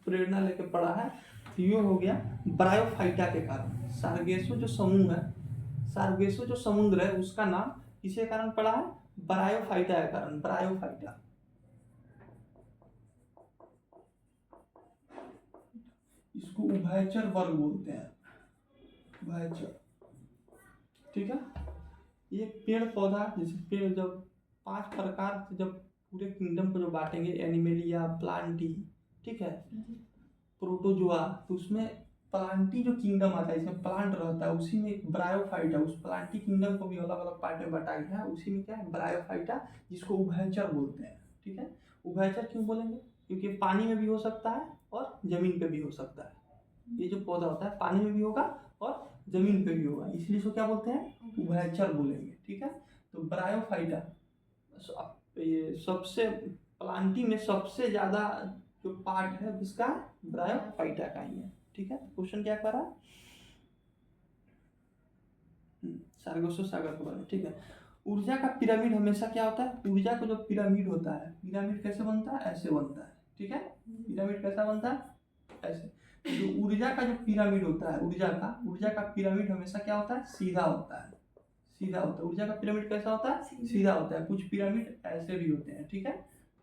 प्रेरणा लेके पड़ा है, ये हो गया ब्रायोफाइटा के कारण। सारगेसो जो समूह है, सारगेसो जो समुद्र है उसका नाम किसके कारण पड़ा है, ब्रायोफाइटा के कारण। ब्रायोफाइटा, इसको उभयचर वर्ग बोलते हैं, उभयचर। ठीक है, ये पेड़ पौधा, जैसे पेड़ जब 5 प्रकार से जब पूरे किंगडम को जो बांटेंगे, एनिमेलिया, प्लांटी, ठीक है, प्रोटोजोआ, तो उसमें प्लांटी जो किंगडम आता है, इसमें प्लांट रहता है, उसी में एक ब्रायोफाइटा, उस प्लांटी किंगडम को भी अलग अलग पार्ट में बांटा गया है, उसी में क्या है, ब्रायोफाइटा, जिसको उभयचर बोलते हैं। ठीक है, उभयचर क्यों बोलेंगे, क्योंकि पानी में भी हो सकता है और जमीन पे भी हो सकता है। ये जो पौधा होता है पानी में भी होगा और जमीन पे भी होगा, इसलिए इसको क्या बोलते हैं, उभयचर बोलेंगे। ठीक है, तो ब्रायोफाइटा ये सबसे प्लांटी में सबसे ज्यादा जो पार्ट है किसका, ब्रायोफाइटा का ही है। ठीक है, क्वेश्चन क्या कर रहा है, सारगोसो सागर के बारे में। ठीक है, ऊर्जा का पिरामिड हमेशा क्या होता है, ऊर्जा का जो पिरामिड होता है, पिरामिड कैसे बनता है, ऐसे बनता है। ठीक है, पिरामिड कैसा बनता है, ऐसे। जो ऊर्जा का जो पिरामिड होता है, ऊर्जा का पिरामिड हमेशा क्या होता है, सीधा होता है, सीधा होता है। ऊर्जा का पिरामिड कैसा होता है? सीधा होता है। कुछ पिरामिड ऐसे भी होते हैं, ठीक है।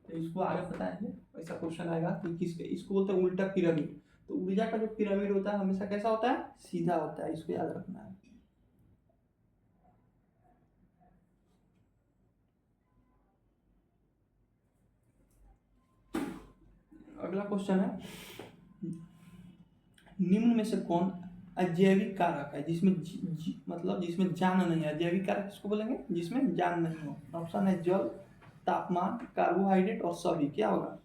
तो इसको आगे बताएंगे, ऐसा क्वेश्चन आएगा कि किसके, इसको बोलते हैं उल्टा पिरामिड। तो ऊर्जा का जो पिरामिड होता है हमेशा कैसा होता है? सीधा होता है, इसको याद रखना है। अगला क्वेश्चन है, निम्न में से कौन अजैविक कारक है जिसमें मतलब जिसमें जान नहीं है? अजैविक कारक किसको बोलेंगे? जिसमें जान नहीं हो। ऑप्शन है जल, तापमान, कार्बोहाइड्रेट और सभी। क्या होगा?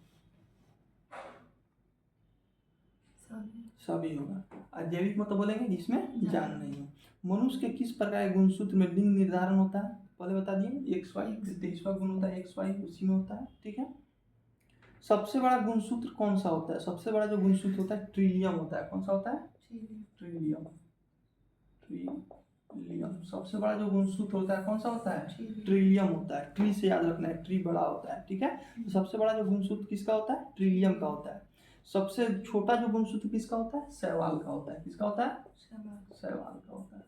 सभी होगा। अजैविक मतलब बोलेंगे जिसमें जान नहीं हो। मनुष्य के किस प्रकार के गुणसूत्र में लिंग निर्धारण होता है? पहले बता दिए, एक्स वाई। 23वां गुण होता है एक्स वाई, उसी में होता है, ठीक है। सबसे बड़ा गुणसूत्र कौन सा होता है? सबसे बड़ा जो गुणसूत्र होता है ट्रिलियम होता है। कौन सा होता है? ट्रिलियम। ट्रिलियम सबसे बड़ा जो गुणसूत्र होता है कौन सा होता है? ट्रिलियम होता है। ट्री से याद रखना है, ट्री बड़ा होता है, ठीक है। तो सबसे बड़ा जो गुणसूत्र किसका होता है? ट्रिलियम का होता है। सबसे छोटा जो गुणसूत्र किसका होता है? शैवाल का होता है। किसका होता है? शैवाल का होता है।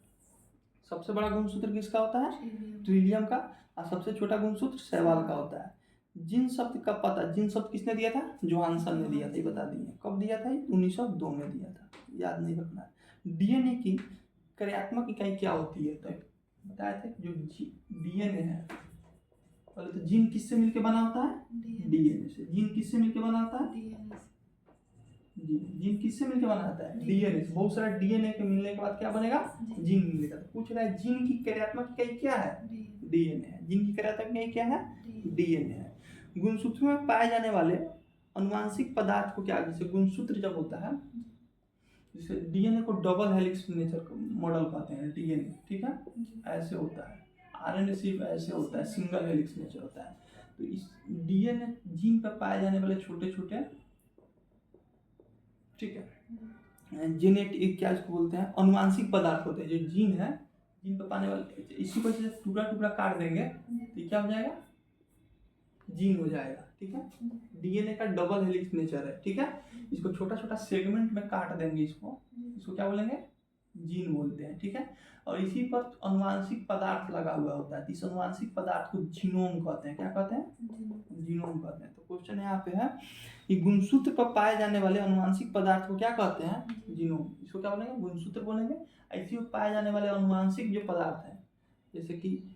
सबसे बड़ा गुणसूत्र किसका होता है? ट्रिलियम का। और सबसे छोटा गुणसूत्र शैवाल का होता है। जिन शब्द का पता, जिन शब्द किसने दिया था? जोहानसन ने दिया था। ये बता दिए। कब दिया था? 1902 में दिया था, याद नहीं रखना है। डीएनए की कार्यात्मक इकाई क्या होती है? तो बताए थे जो डीएनए है, पहले तो जीन किससे मिलके बना होता है? डीएनए से। जीन किससे मिलके बना होता है? जीन किससे मिलके बना होता है? डीएनए से। बहुत सारा डीएनए के मिलने के बाद क्या बनेगा? जीन मिलेगा। तो पूछ रहा है जीन की कार्यात्मक इकाई क्या है? डीएनए है। जीन की कार्यात्मक इकाई क्या है? डीएनए है। गुणसूत्रों में पाए जाने वाले अनुवांशिक पदार्थ को क्या, जैसे गुणसूत्र जब होता है, जैसे डीएनए को डबल हेलिक्स नेचर मॉडल कहते हैं डीएनए, ठीक है। ऐसे होता है। आरएनए सिर्फ ऐसे होता है, सिंगल हेलिक्स नेचर होता है। तो इस डीएनए जीन पर पाए जाने वाले छोटे छोटे, ठीक है, जेनेटिक क्या इसको बोलते हैं? अनुवांशिक पदार्थ होते हैं। जो जीन है, जीन पर पाने वाले, इसी को टुकड़ा टुकड़ा काट देंगे तो क्या हो जाएगा? जीन हो जाएगा, ठीक है। डीएनए का डबल हेलिक्स नेचर है, ठीक है। इसको छोटा छोटा सेगमेंट में काट देंगे, इसको क्या बोलेंगे? जीन बोलते हैं, ठीक है। और इसी पर अनुवांशिक पदार्थ लगा हुआ होता है। इस अनुवांशिक पदार्थ को जीनोम कहते हैं। क्या कहते हैं? जीनोम कहते हैं। तो क्वेश्चन यहाँ पे है कि गुणसूत्र पर पाए जाने वाले अनुवांशिक पदार्थ को क्या कहते हैं? जीनोम। इसको क्या बोलेंगे? गुणसूत्र बोलेंगे। ऐसे पाए जाने वाले अनुवांशिक जो पदार्थ हैं, जैसे कि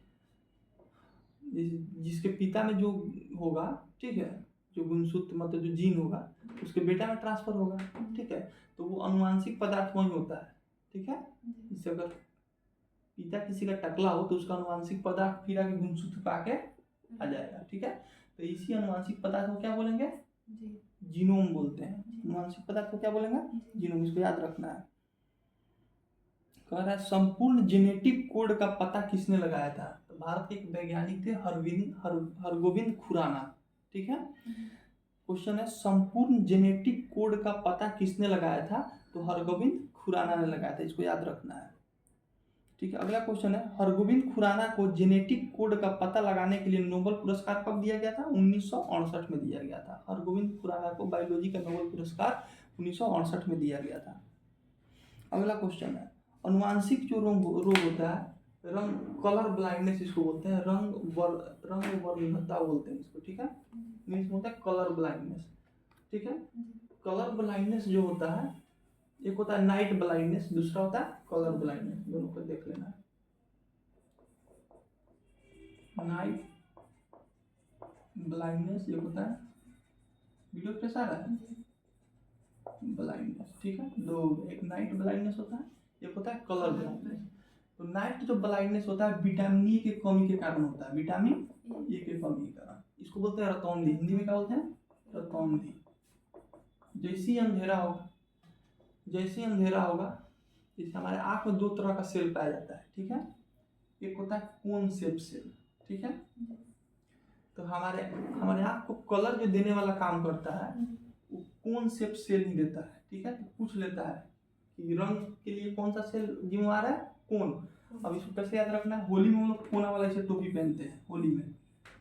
जिसके पिता में जो होगा, ठीक है, जो गुणसूत्र मतलब जो जीन होगा, उसके बेटा में ट्रांसफर होगा, ठीक है। तो वो अनुवांशिक पदार्थ वही होता है, ठीक है। इससे अगर पिता किसी का टकला हो तो उसका अनुवांशिक पदार्थ फिर आगे गुणसूत्र पे आके आ जाएगा, ठीक है। तो इसी अनुवांशिक पदार्थ को क्या बोलेंगे? जीनोम बोलते हैं। अनुवांशिक पदार्थ को क्या बोलेंगे? जीनोम। इसको याद रखना है। कह रहा है संपूर्ण जेनेटिक कोड का पता किसने लगाया था? तो भारत के एक वैज्ञानिक थे हरगोविंद खुराना, ठीक है। क्वेश्चन है संपूर्ण जेनेटिक कोड का पता किसने लगाया था? तो हरगोविंद खुराना ने लगाया था। इसको याद रखना है, ठीक है। अगला क्वेश्चन है हरगोविंद खुराना को जेनेटिक कोड का पता लगाने के लिए नोबेल पुरस्कार कब दिया गया था? 1968 में दिया गया था। हरगोविंद खुराना को बायोलॉजी का नोबेल पुरस्कार 1968 में दिया गया था। अगला क्वेश्चन है अनुवांशिक जो रोग होता है, रंग कलर ब्लाइंडनेस इसको बोलते हैं। रंग वर्णता बोलते हैं इसको, ठीक है। इंग्लिश में होता है कलर ब्लाइंडनेस, ठीक है। कलर ब्लाइंडनेस जो होता है, एक होता है नाइट ब्लाइंडनेस, दूसरा होता है कलर ब्लाइंडनेस। दोनों को देख लेना है। नाइट ब्लाइंडनेस एक होता है, वीडियो कैसा आ रहा है? ब्लाइंडनेस, ठीक है। दो, एक नाइट ब्लाइंडनेस होता है, एक होता है कलर ब्लाइंडनेस। तो नाइट जो ब्लाइंडनेस होता है विटामिन ई के कमी के कारण होता है। विटामिन ए के कमी के कारण। इसको बोलते हैं रतौंधी। हिंदी में क्या बोलते हैं? रतौंधी। जैसे ही अंधेरा होगा, जैसे हमारे आँख में दो तरह का सेल पाया जाता है, ठीक है। एक होता है कोन शेप सेल, ठीक है। तो हमारे आँख को कलर जो देने वाला काम करता है वो कोन शेप सेल ही देता है, ठीक है। तो पूछ लेता है कि रंग के लिए कौन सा सेल जिम्मेवार है? कोन। अब इसको कैसे याद रखना है? होली में हम लोग कोना वाला ऐसे टोपी पहनते हैं।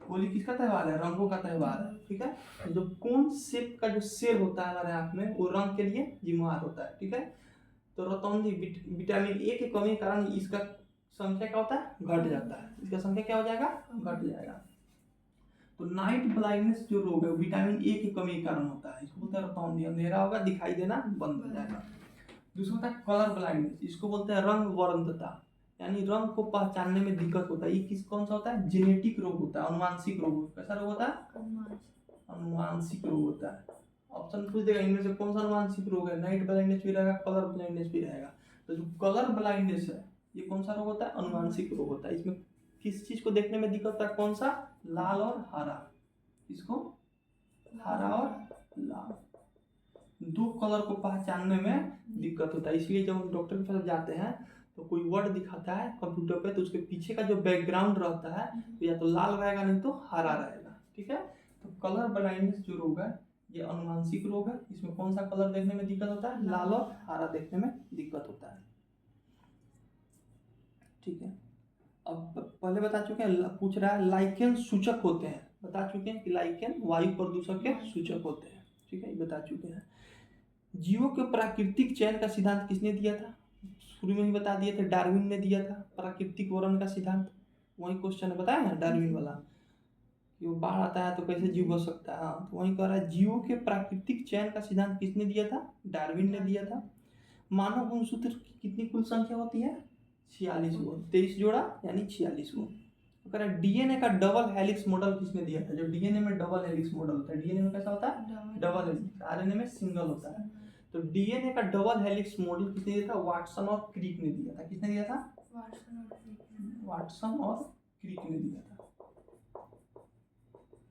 होली किसका त्यौहार है? रंगों का त्यौहार है, ठीक है। तो जो कोन शेप का जो सेल होता है हमारे आँख में, वो रंग के लिए जिम्मेवार होता है, ठीक है। तो रतौंधी विटामिन ए के कमी के कारण इसका संख्या क्या होता है, घट जाता है, इसका संख्या क्या हो जाएगा, घट जाएगा। तो नाइट ब्लाइंडनेस जो रोग है विटामिन ए की कमी के कारण होता है, इसको बोलते हैं रतौंधी, अंधेरा होगा दिखाई देना बंद हो जाएगा। दूसरा होता है कलर ब्लाइंडनेस, इसको बोलते हैं रंग वर्णता, यानी रंग को पहचानने में दिक्कत होता है। ये कौन सा होता है, जेनेटिक रोग होता है, अनुवांशिक रोग। कैसा रोग होता है, अनुवांशिक रोग होता है। ऑप्शन पूछ देगा इनमें से कौन सा अनुवांशिक रोग है, नाइट ब्लाइंडनेस भी रहेगा, कलर ब्लाइंडनेस भी रहेगा। तो जो कलर ब्लाइंडनेस है ये कौन सा रोग होता है, अनुवांशिक रोग होता है। इसमें किस चीज को देखने में दिक्कत होता है, कौन सा, लाल और हरा, इसको हरा और लाल, दो कलर को पहचानने में दिक्कत होता है। इसलिए जब हम डॉक्टर के पास जाते हैं तो कोई वर्ड दिखाता है कंप्यूटर पे, तो उसके पीछे का जो बैकग्राउंड रहता है तो या तो लाल रहेगा नहीं तो हरा रहेगा, ठीक है। तो कलर ब्लाइंडनेस जो रोग है ये अनुवांशिक रोग है। इसमें कौन सा कलर देखने में दिक्कत होता है, लाल और हरा देखने में दिक्कत होता है, ठीक है। अब पहले बता चुके हैं, पूछ रहा है लाइकेन सूचक होते हैं, बता चुके हैं कि लाइकेन वायु प्रदूषण के सूचक होते हैं, ठीक है, बता चुके हैं। जीवों के प्राकृतिक चयन का सिद्धांत किसने दिया था, शुरू में ही बता दिए थे, डार्विन ने दिया था प्राकृतिक वर्ण का सिद्धांत। वही क्वेश्चन बताया ना डार्विन वाला, कि वो बाढ़ आता है तो कैसे जीव बच सकता है। हाँ, तो वही कह रहा है जीवों के प्राकृतिक चयन का सिद्धांत किसने दिया था, डार्विन ने दिया था। मानव गुणसूत्र की कितनी कुल संख्या होती है, 46 गुण, 23 जोड़ा यानी 46 गुण। तो डीएनए का डबल हेलिक्स मॉडल किसने दिया था, जो डीएनए में डबल हेलिक्स मॉडल होता है, डीएनए में कैसा होता है, डबल हेलिक्स, आरएनए में सिंगल होता है। तो डीएनए का डबल हेलिक्स मॉडल किसने दिया था, वाटसन और क्रिक ने दिया था। किसने दिया था, वाटसन और क्रिक ने दिया था,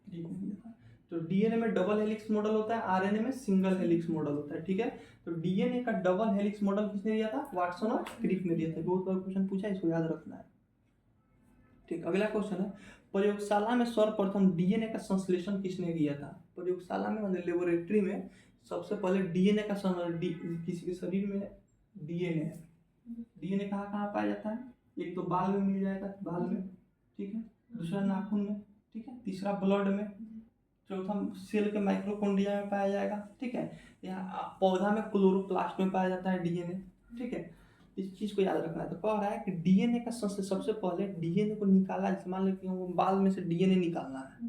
क्रिक ने दिया था। तो डीएनए में डबल हेलिक्स मॉडल होता है, आरएनए में सिंगल हेलिक्स मॉडल होता है, ठीक है। तो डीएनए का डबल हेलिक्स मॉडल किसने दिया था, वाटसन और क्रिक ने दिया था। बहुत बार क्वेश्चन पूछा है, इसको याद रखना है, ठीक। अगला क्वेश्चन है, प्रयोगशाला में सर्वप्रथम डीएनए का संश्लेषण किसने किया था। प्रयोगशाला में मतलब लेबोरेटरी में सबसे पहले डीएनए का किसी के शरीर में डीएनए है, डीएनए कहाँ कहाँ पाया जाता है, एक तो बाल में मिल जाएगा, बाल में, ठीक है, दूसरा नाखून में, ठीक है, तीसरा ब्लड में, चौथा सेल के माइक्रोकोन्ड्रिया में पाया जाएगा, ठीक है। यहाँ पौधा में क्लोरोप्लास्ट में पाया जाता है डीएनए, ठीक है। इस चीज को याद रखना है। तो कह रहा है कि डीएनए का सबसे पहले डीएनए को निकाला, जैसे मान लो कि हमको बाल में से डीएनए निकालना है,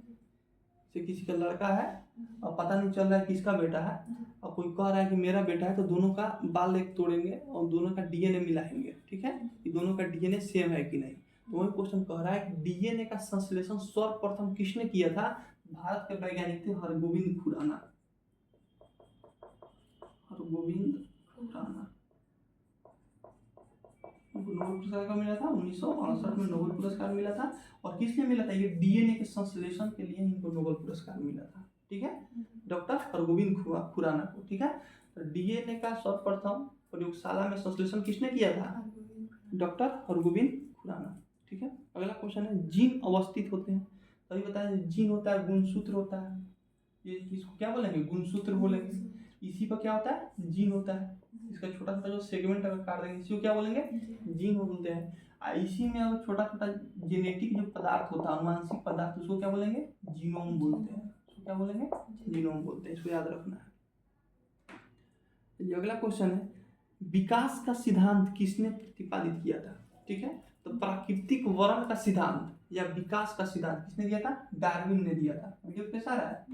जैसे किसी का लड़का है और पता नहीं चल रहा है किसका बेटा है, और कोई कह रहा है कि मेरा बेटा है, तो दोनों का बाल एक तोड़ेंगे और दोनों का डीएनए मिलाएंगे, ठीक है, कि दोनों का डीएनए सेम है कि नहीं। तो वही क्वेश्चन कह रहा है कि डीएनए का संश्लेषण सर्वप्रथम किसने किया था, भारत के वैज्ञानिक थे हरगोविंद खुराना, हरगोविंद खुराना। नोबेल पुरस्कार का मिला था 1968 में, नोबेल पुरस्कार मिला था। और किसने मिला था, ये डीएनए के संश्लेषण के लिए इनको नोबेल पुरस्कार मिला था, ठीक है, डॉक्टर हरगोविंद खुराना को, ठीक है। तो डीएनए का सर्वप्रथम प्रयोगशाला में संश्लेषण किसने किया था, डॉक्टर हरगोविंद खुराना, ठीक है। अगला क्वेश्चन है, जीन अवस्थित होते हैं, तभी बताया जीन होता है, गुणसूत्र होता है, ये इसको क्या बोलेंगे, गुणसूत्र बोलेंगे। इसी पर क्या होता है, जीन होता है, इसका छोटा छोटा जो सेगमेंट अगर काट देंगे इसी को क्या बोलेंगे, जीन बोलते हैं। इसी में अगर छोटा छोटा जेनेटिक जो पदार्थ होता है, अनुवांशिक पदार्थ, उसको क्या बोलेंगे, जीनोम बोलते हैं, उसको क्या बोलेंगे, जीनोम बोलते हैं, इसको याद रखना है। अगला क्वेश्चन है, विकास का सिद्धांत किसने प्रतिपादित किया था, ठीक है। तो प्राकृतिक वर्ण का सिद्धांत या विकास का सिद्धांत किसने दिया था, डार्विन ने दिया था। ये कैसा रहा है,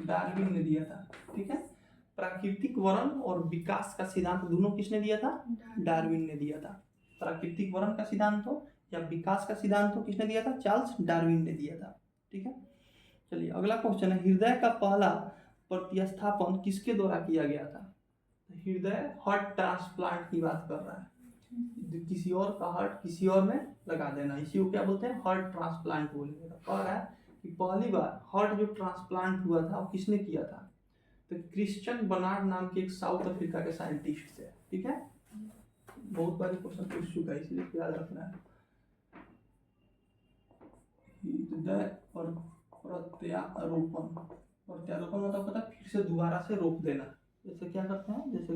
डार्विन ने दिया था, ठीक है। प्राकृतिक वर्ण और विकास का सिद्धांत दोनों किसने दिया था, डार्विन ने दिया था। प्राकृतिक वर्ण का सिद्धांत हो या विकास का सिद्धांत हो, किसने दिया था, चार्ल्स डार्विन ने दिया था, ठीक है। चलिए अगला क्वेश्चन है, हृदय का पहला प्रतिस्थापन किसके द्वारा किया गया था। हृदय हार्ट ट्रांसप्लांट की बात कर रहा है, किसी और का हार्ट किसी और में लगा देना, इसी को क्या बोलते हैं, हार्ट ट्रांसप्लांट बोलेंगे। तो कह रहा है कि पहली बार हार्ट जो ट्रांसप्लांट हुआ था वो किसने किया था, तो क्रिश्चियन बर्नार्ड नाम के एक साउथ अफ्रीका के साइंटिस्ट थे, ठीक है। बहुत बार क्वेश्चन पूछ चुका है, इसलिए याद रखना है। हृदय पर प्रत्यारोपण, प्रत्यारोपण मतलब पता है फिर से दोबारा से रोप देना। जैसे क्या करते हैं, जैसे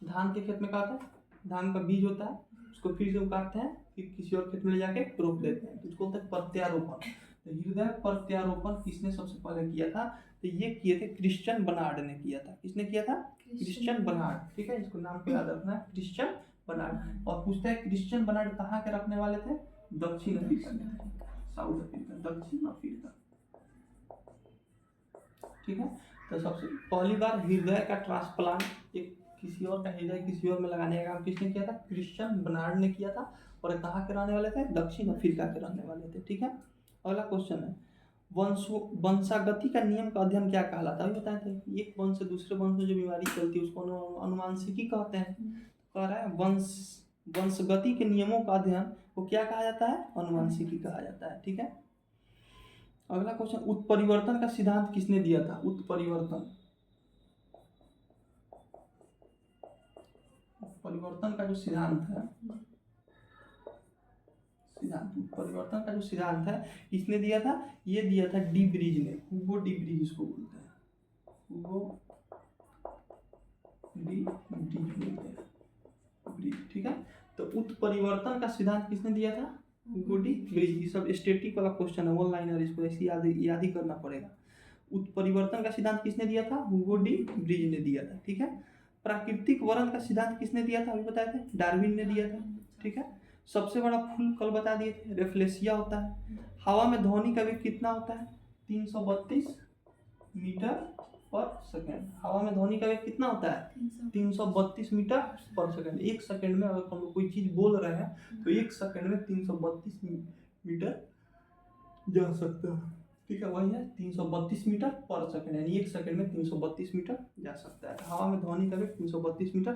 धान के खेत में क्या होता है, धान का बीज होता है, उसको फिर से उगाते हैं, फिर किसी और खेत में ले जाके रोप देते हैं, तो उसको बोलते हैं प्रत्यारोपण। तो हृदय प्रत्यारोपण किसने सबसे पहले किया था, तो ये किए थे क्रिश्चियन बर्नार्ड ने किया था। किसने किया था, क्रिश्चियन बर्नार्ड, ठीक है, इसको नाम को याद रखना है, क्रिश्चियन बर्नार्ड। और पूछता है क्रिश्चियन बर्नार्ड कहाँ के रखने वाले थे? दक्षिण अफ्रीका के, साउथ अफ्रीका, दक्षिण अफ्रीका। ठीक है, तो सबसे पहली बार हृदय का ट्रांसप्लांट, एक किसी और का हृदय किसी और में लगाने का काम किसने किया था? क्रिश्चियन बर्नार्ड ने किया था। और कहाँ के रहने वाले थे? दक्षिण अफ्रीका के रहने वाले थे। ठीक है, अगला क्वेश्चन है वंशागति का नियम का अध्ययन क्या कहलाता है? बताए थे एक वंश से दूसरे वंश में जो बीमारी चलती है उसको अनुवांशिकी कहते हैं। कह रहा है वंशगति के नियमों का अध्ययन को क्या कहा जाता है? अनुवांशिकी कहा जाता है। ठीक है, अगला क्वेश्चन उत्परिवर्तन का सिद्धांत किसने दिया था? उत्परिवर्तन का जो सिद्धांत है, उत्परिवर्तन का जो सिद्धांत है किसने दिया था? ये दिया था डी ब्रिज ने। हुगो डी ब्रिज इसको बोलते हैं, हुगो डी ब्रिज बोलते हैं, ब्रिज। ठीक है, तो उत्परिवर्तन का सिद्धांत किसने दिया था? हुगो डी ब्रिज। ये सब स्टैटिक वाला क्वेश्चन है, वन लाइनर, इसको ऐसे याद ही करना पड़ेगा। उत्परिवर्तन का सिद्धांत किसने दिया था? हुगो डी ब्रिज ने दिया था। ठीक है, प्राकृतिक वर्ण का सिद्धांत किसने दिया था? अभी बताए थे, डार्विन ने दिया था। ठीक है, सबसे बड़ा फूल कल बता दिए थे, रेफ्लेशिया होता है। हवा में ध्वनि का वेग कितना होता है? 332 मीटर पर सेकेंड। हवा में ध्वनि का वेग कितना होता है? 332 मीटर पर सेकेंड। एक सेकेंड में अगर हम लोग कोई चीज बोल रहे हैं तो एक सेकेंड में 332 मीटर जा सकता है। ठीक है, वही है 332 मीटर पर सेकेंड, यानी एक सेकेंड में 332 मीटर जा सकता है। हवा में ध्वनि का वेग 332 मीटर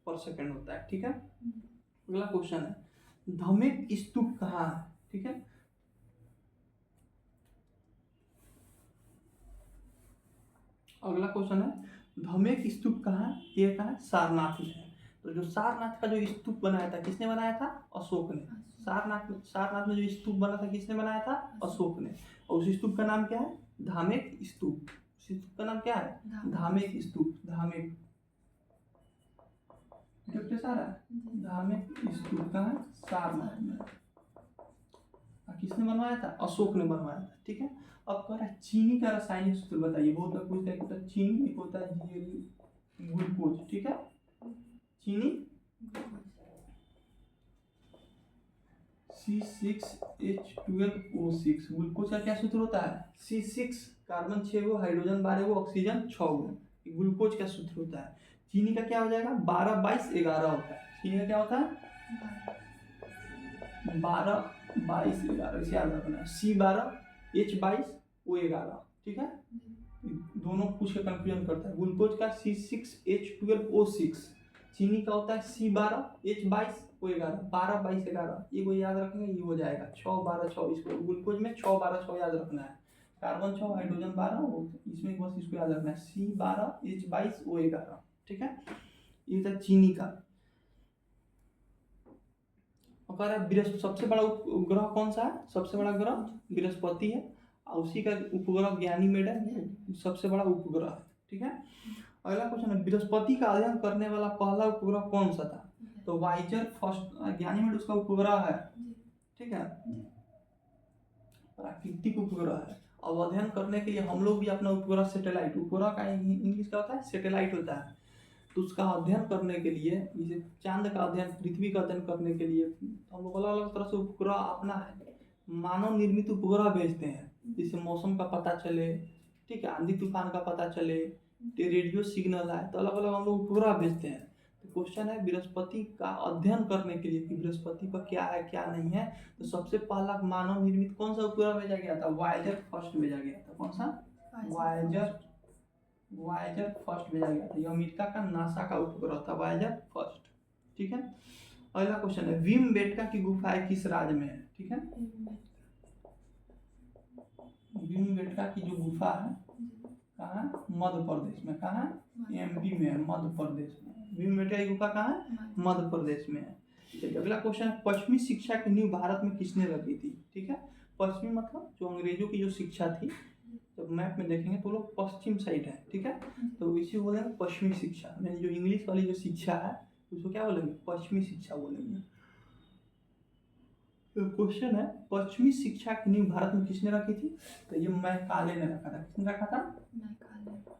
पर सेकेंड होता है। ठीक है, अगला क्वेश्चन है धमेक स्तूप कहाँ है? ठीक है, अगला क्वेश्चन है धमेक स्तूप कहाँ है? ये कहाँ है? सारनाथ में है। तो जो सारनाथ का जो स्तूप बनाया था किसने बनाया था? अशोक ने। सारनाथ में जो स्तूप बना था किसने बनाया था? अशोक ने। और उस स्तूप का नाम क्या है? धामेक स्तूप। उस स्तूप का नाम क्या है? धामेक स्तूप। धामेक धामेक स्तूप कहाँ है? सारनाथ में। किसने बनवाया था? अशोक ने बनवाया था। ठीक है, अब कह रहा है चीनी का रासायनिक सूत्र बताइए। बहुत लोग पूछते हैं, एक होता है चीनी, एक होता है ग्लूकोज। ठीक है, चीनी C6H12O6। ग्लूकोज का क्या सूत्र होता है? C6 कार्बन 6 गो, हाइड्रोजन 12 गो, ऑक्सीजन 6 गो। ग्लूकोज का सूत्र होता है। चीनी का क्या हो जाएगा? 12 22 11 होता है। चीनी का क्या होता है? 12 22 11, इसे याद रखना है। C12H22O11। ठीक है, दोनों पूछ के कंफ्यूजन करता है। ग्लूकोज का C6H12O6, चीनी का होता है C12H22O11। 12 22 11 ये को याद रखेंगे, ये हो जाएगा 6 12 6। इसको ग्लूकोज में 6 12 6 याद रखना है। कार्बन 6 हाइड्रोजन 12, इसमें बस इसको याद रखना है C12H22O11। ठीक है, ये था चीनी का। सबसे बड़ा उपग्रह कौन सा है? सबसे बड़ा ग्रह बृहस्पति है, और उसी का उपग्रह गैनीमेड है, सबसे बड़ा उपग्रह है। ठीक है, अगला क्वेश्चन है बृहस्पति का अध्ययन करने वाला पहला उपग्रह कौन सा था? तो वाइजर फर्स्ट, गैनीमेड उसका उपग्रह है। ठीक है, प्राकृतिक उपग्रह है। अब अध्ययन करने के लिए हम लोग भी अपना उपग्रह सैटेलाइट, उपग्रह का इंग्लिश क्या होता है? सैटेलाइट होता है। तो उसका अध्ययन करने के लिए, जैसे चांद का अध्ययन, पृथ्वी का अध्ययन करने के लिए हम लोग अलग अलग तरह से उपग्रह अपना मानव निर्मित उपग्रह भेजते हैं, जिससे मौसम का पता चले। ठीक है, आंधी तूफान का पता चले, रेडियो सिग्नल है, तो अलग अलग हम लोग उपग्रह भेजते हैं। तो क्वेश्चन है बृहस्पति का अध्ययन करने के लिए कि बृहस्पति पर क्या है क्या नहीं है, तो सबसे पहला मानव निर्मित कौन सा उपग्रह भेजा गया था? वायेजर फर्स्ट भेजा गया था। कौन सा? वायेजर फर्स्ट भेजा गया था। ये अमेरिका का नासा का उपग्रह था, वायेजर फर्स्ट। ठीक है, अगला क्वेश्चन है भीमबेटका की गुफाएं किस राज्य में है? ठीक है, भीमबेटका की जो गुफा है कहाँ है? मध्य प्रदेश में। कहाँ है? MP में है, मध्य प्रदेश में। भीमबेटका की गुफा कहाँ है? मध्य प्रदेश में है। चलिए, अगला क्वेश्चन है पश्चिमी शिक्षा की नींव भारत में किसने रखी थी? ठीक है, पश्चिमी मतलब जो अंग्रेजों की जो शिक्षा थी, जब मैप में देखेंगे तो लोग पश्चिम साइड है। ठीक है, तो इसी बोलेंगे पश्चिमी शिक्षा, यानी जो इंग्लिश वाली जो शिक्षा है उसको क्या बोलेंगे? पश्चिमी शिक्षा बोलेंगे। तो क्वेश्चन है पश्चिमी शिक्षा की नींव भारत में किसने रखी थी? तो ये मैकाले ने रखा था। किसने रखा था?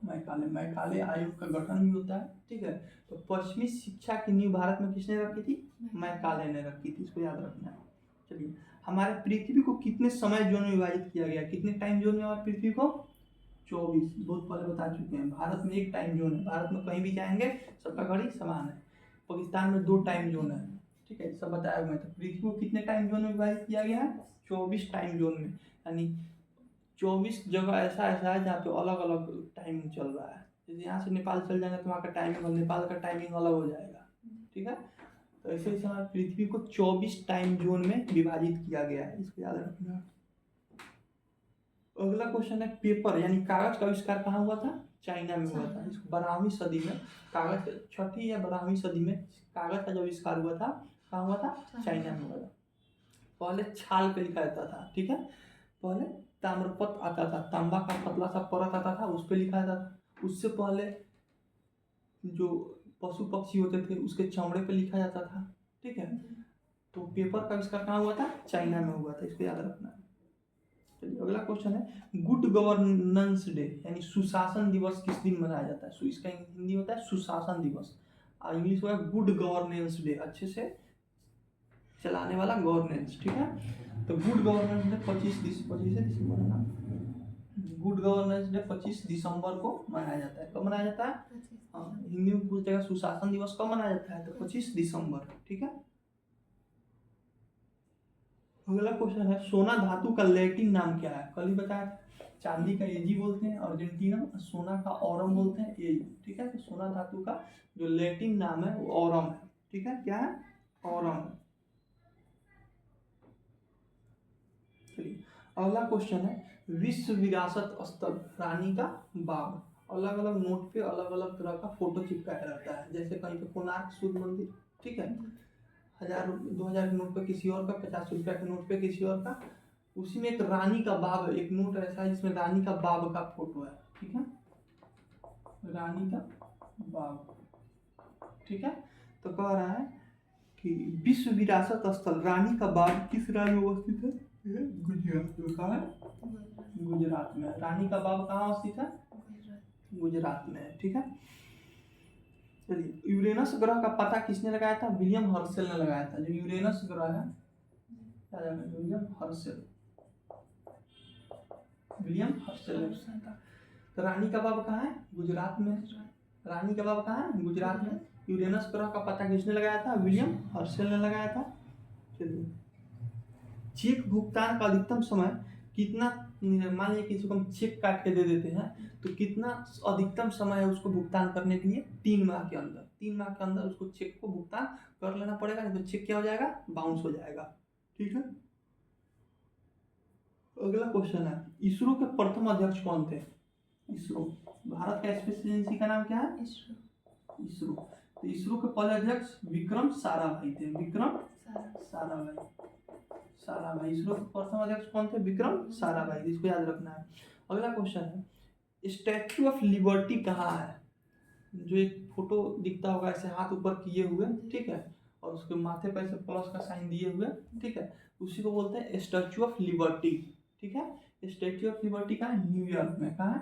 मैकाले आयोग का गठन भी होता है, ठीक है। तो पश्चिमी शिक्षा की नींव भारत में किसने रखी थी? मैकाले ने रखी थी, इसको याद रखना है। चलिए, हमारे पृथ्वी को कितने समय जोन में विभाजित किया गया? कितने टाइम जोन में हमारी पृथ्वी को? 24, बहुत पहले बता चुके हैं। भारत में एक टाइम जोन है, भारत में कहीं भी जाएंगे सबका घड़ी समान है। पाकिस्तान में 2 टाइम जोन है, ठीक है, सब बताया हुआ है। तो पृथ्वी को कितने टाइम जोन में विभाजित किया गया है? 24 टाइम जोन में, यानी 24 जगह ऐसा है जहाँ पे अलग अलग टाइमिंग चल रहा है। जैसे यहाँ से नेपाल चल जाएंगे तो वहाँ का टाइमिंग और नेपाल का टाइमिंग अलग हो जाएगा, ठीक है। तो ऐसे ही हमारी पृथ्वी को 24 टाइम जोन में विभाजित किया गया है, इसको याद रखना। अगला क्वेश्चन है पेपर यानी कागज का आविष्कार कहाँ हुआ था? चाइना में हुआ था। 12वीं सदी में कागज, 6ठी या 12वीं सदी में कागज का जो आविष्कार हुआ था कहाँ हुआ था? चाइना में हुआ था। पहले छाल पे लिखा जाता था, ठीक है। पहले ताम्रपत्र आता था, तांबा का पतला सा परत आता था, उस पर लिखा जाता था। उससे पहले जो पशु पक्षी होते थे उसके चमड़े पे लिखा जाता था, ठीक है। तो पेपर का आविष्कार कहाँ हुआ था? चाइना में हुआ था, इसको याद रखना है। चलिए, अगला क्वेश्चन है गुड गवर्नेंस डे यानी सुशासन दिवस किस दिन मनाया जाता है? इसका हिंदी होता है सुशासन दिवस, और इंग्लिश होगा गुड गवर्नेंस डे, अच्छे से चलाने वाला गवर्नेंस, ठीक है। तो गुड गवर्नेंस डे 25 दिसंबर है ना, गुड गवर्नेंस डे 25 दिसंबर को मनाया जाता है। कब मनाया जाता है? हाँ, हिंदी में पूछेगा सुशासन दिवस कब मनाया जाता है, तो 25 दिसंबर, ठीक है। अगला क्वेश्चन है सोना धातु का लैटिन नाम क्या है? कल ही बताया, चांदी का एजी बोलते हैं अर्जेंटीना, सोना का ऑरम बोलते हैं एजी, ठीक है। तो सोना धातु का जो लैटिन नाम है वो ऑरम है, ठीक है। क्या है? ऑरम। चलिए, अगला क्वेश्चन है विश्व विरासत स्थल रानी का बाग। अलग अलग नोट पे अलग अलग तरह का फोटो चिपकाया रहता है, जैसे कहीं पे कोणार्क सूर्य मंदिर, ठीक है, 1000 2000 के नोट पे किसी और का, 50 रुपया के नोट पे किसी और का। उसी में एक रानी का बाग, एक नोट ऐसा है जिसमें रानी का बाग का फोटो है, ठीक है, रानी का बाग, ठीक है। तो कह रहा है कि विश्व विरासत स्थल रानी का बाग किस राज्य में अवस्थित है? गुजरात में। कहाँ है? गुजरात में। रानी का बाग कहाँ स्थित है? गुजरात में, ठीक है। चलिए, यूरेनस ग्रह का पता किसने लगाया था? विलियम हर्शेल ने लगाया था। जो यूरेनस ग्रह है, विलियम हर्शेल, विलियम हर्शेल ने बताया था। तो रानी का बाग कहाँ है? गुजरात में। रानी का बाग कहाँ है? गुजरात में। यूरेनस ग्रह का पता किसने लगाया था? विलियम हर्शेल ने लगाया था। चलिए, चेक भुगतान का अधिकतम समय कितना? मान लीजिए किसी को हम चेक काट के दे देते हैं तो कितना अधिकतम समय है उसको भुगतान करने के लिए? 3 माह के अंदर। 3 माह के अंदर उसको चेक को भुगतान कर लेना पड़ेगा, नहीं तो चेक क्या हो जाएगा? बाउंस हो जाएगा, ठीक है। अगला क्वेश्चन है इसरो के प्रथम अध्यक्ष कौन थे? इसरो, भारत का स्पेस एजेंसी का नाम क्या है? इसरो। तो इसरो के पहले अध्यक्ष विक्रम साराभाई थे। विक्रम साराभाई इसरो के प्रथम अध्यक्ष कौन थे? विक्रम साराभाई, इसको याद रखना है। अगला क्वेश्चन है स्टैच्यू ऑफ लिबर्टी कहाँ है? जो एक फोटो दिखता होगा ऐसे हाथ ऊपर किए हुए, ठीक है, और उसके माथे पर ऐसे प्लस का साइन दिए हुए, ठीक है, उसी को बोलते हैं स्टैच्यू ऑफ लिबर्टी, ठीक है। स्टैच्यू ऑफ लिबर्टी कहाँ है? न्यूयॉर्क में। कहाँ है?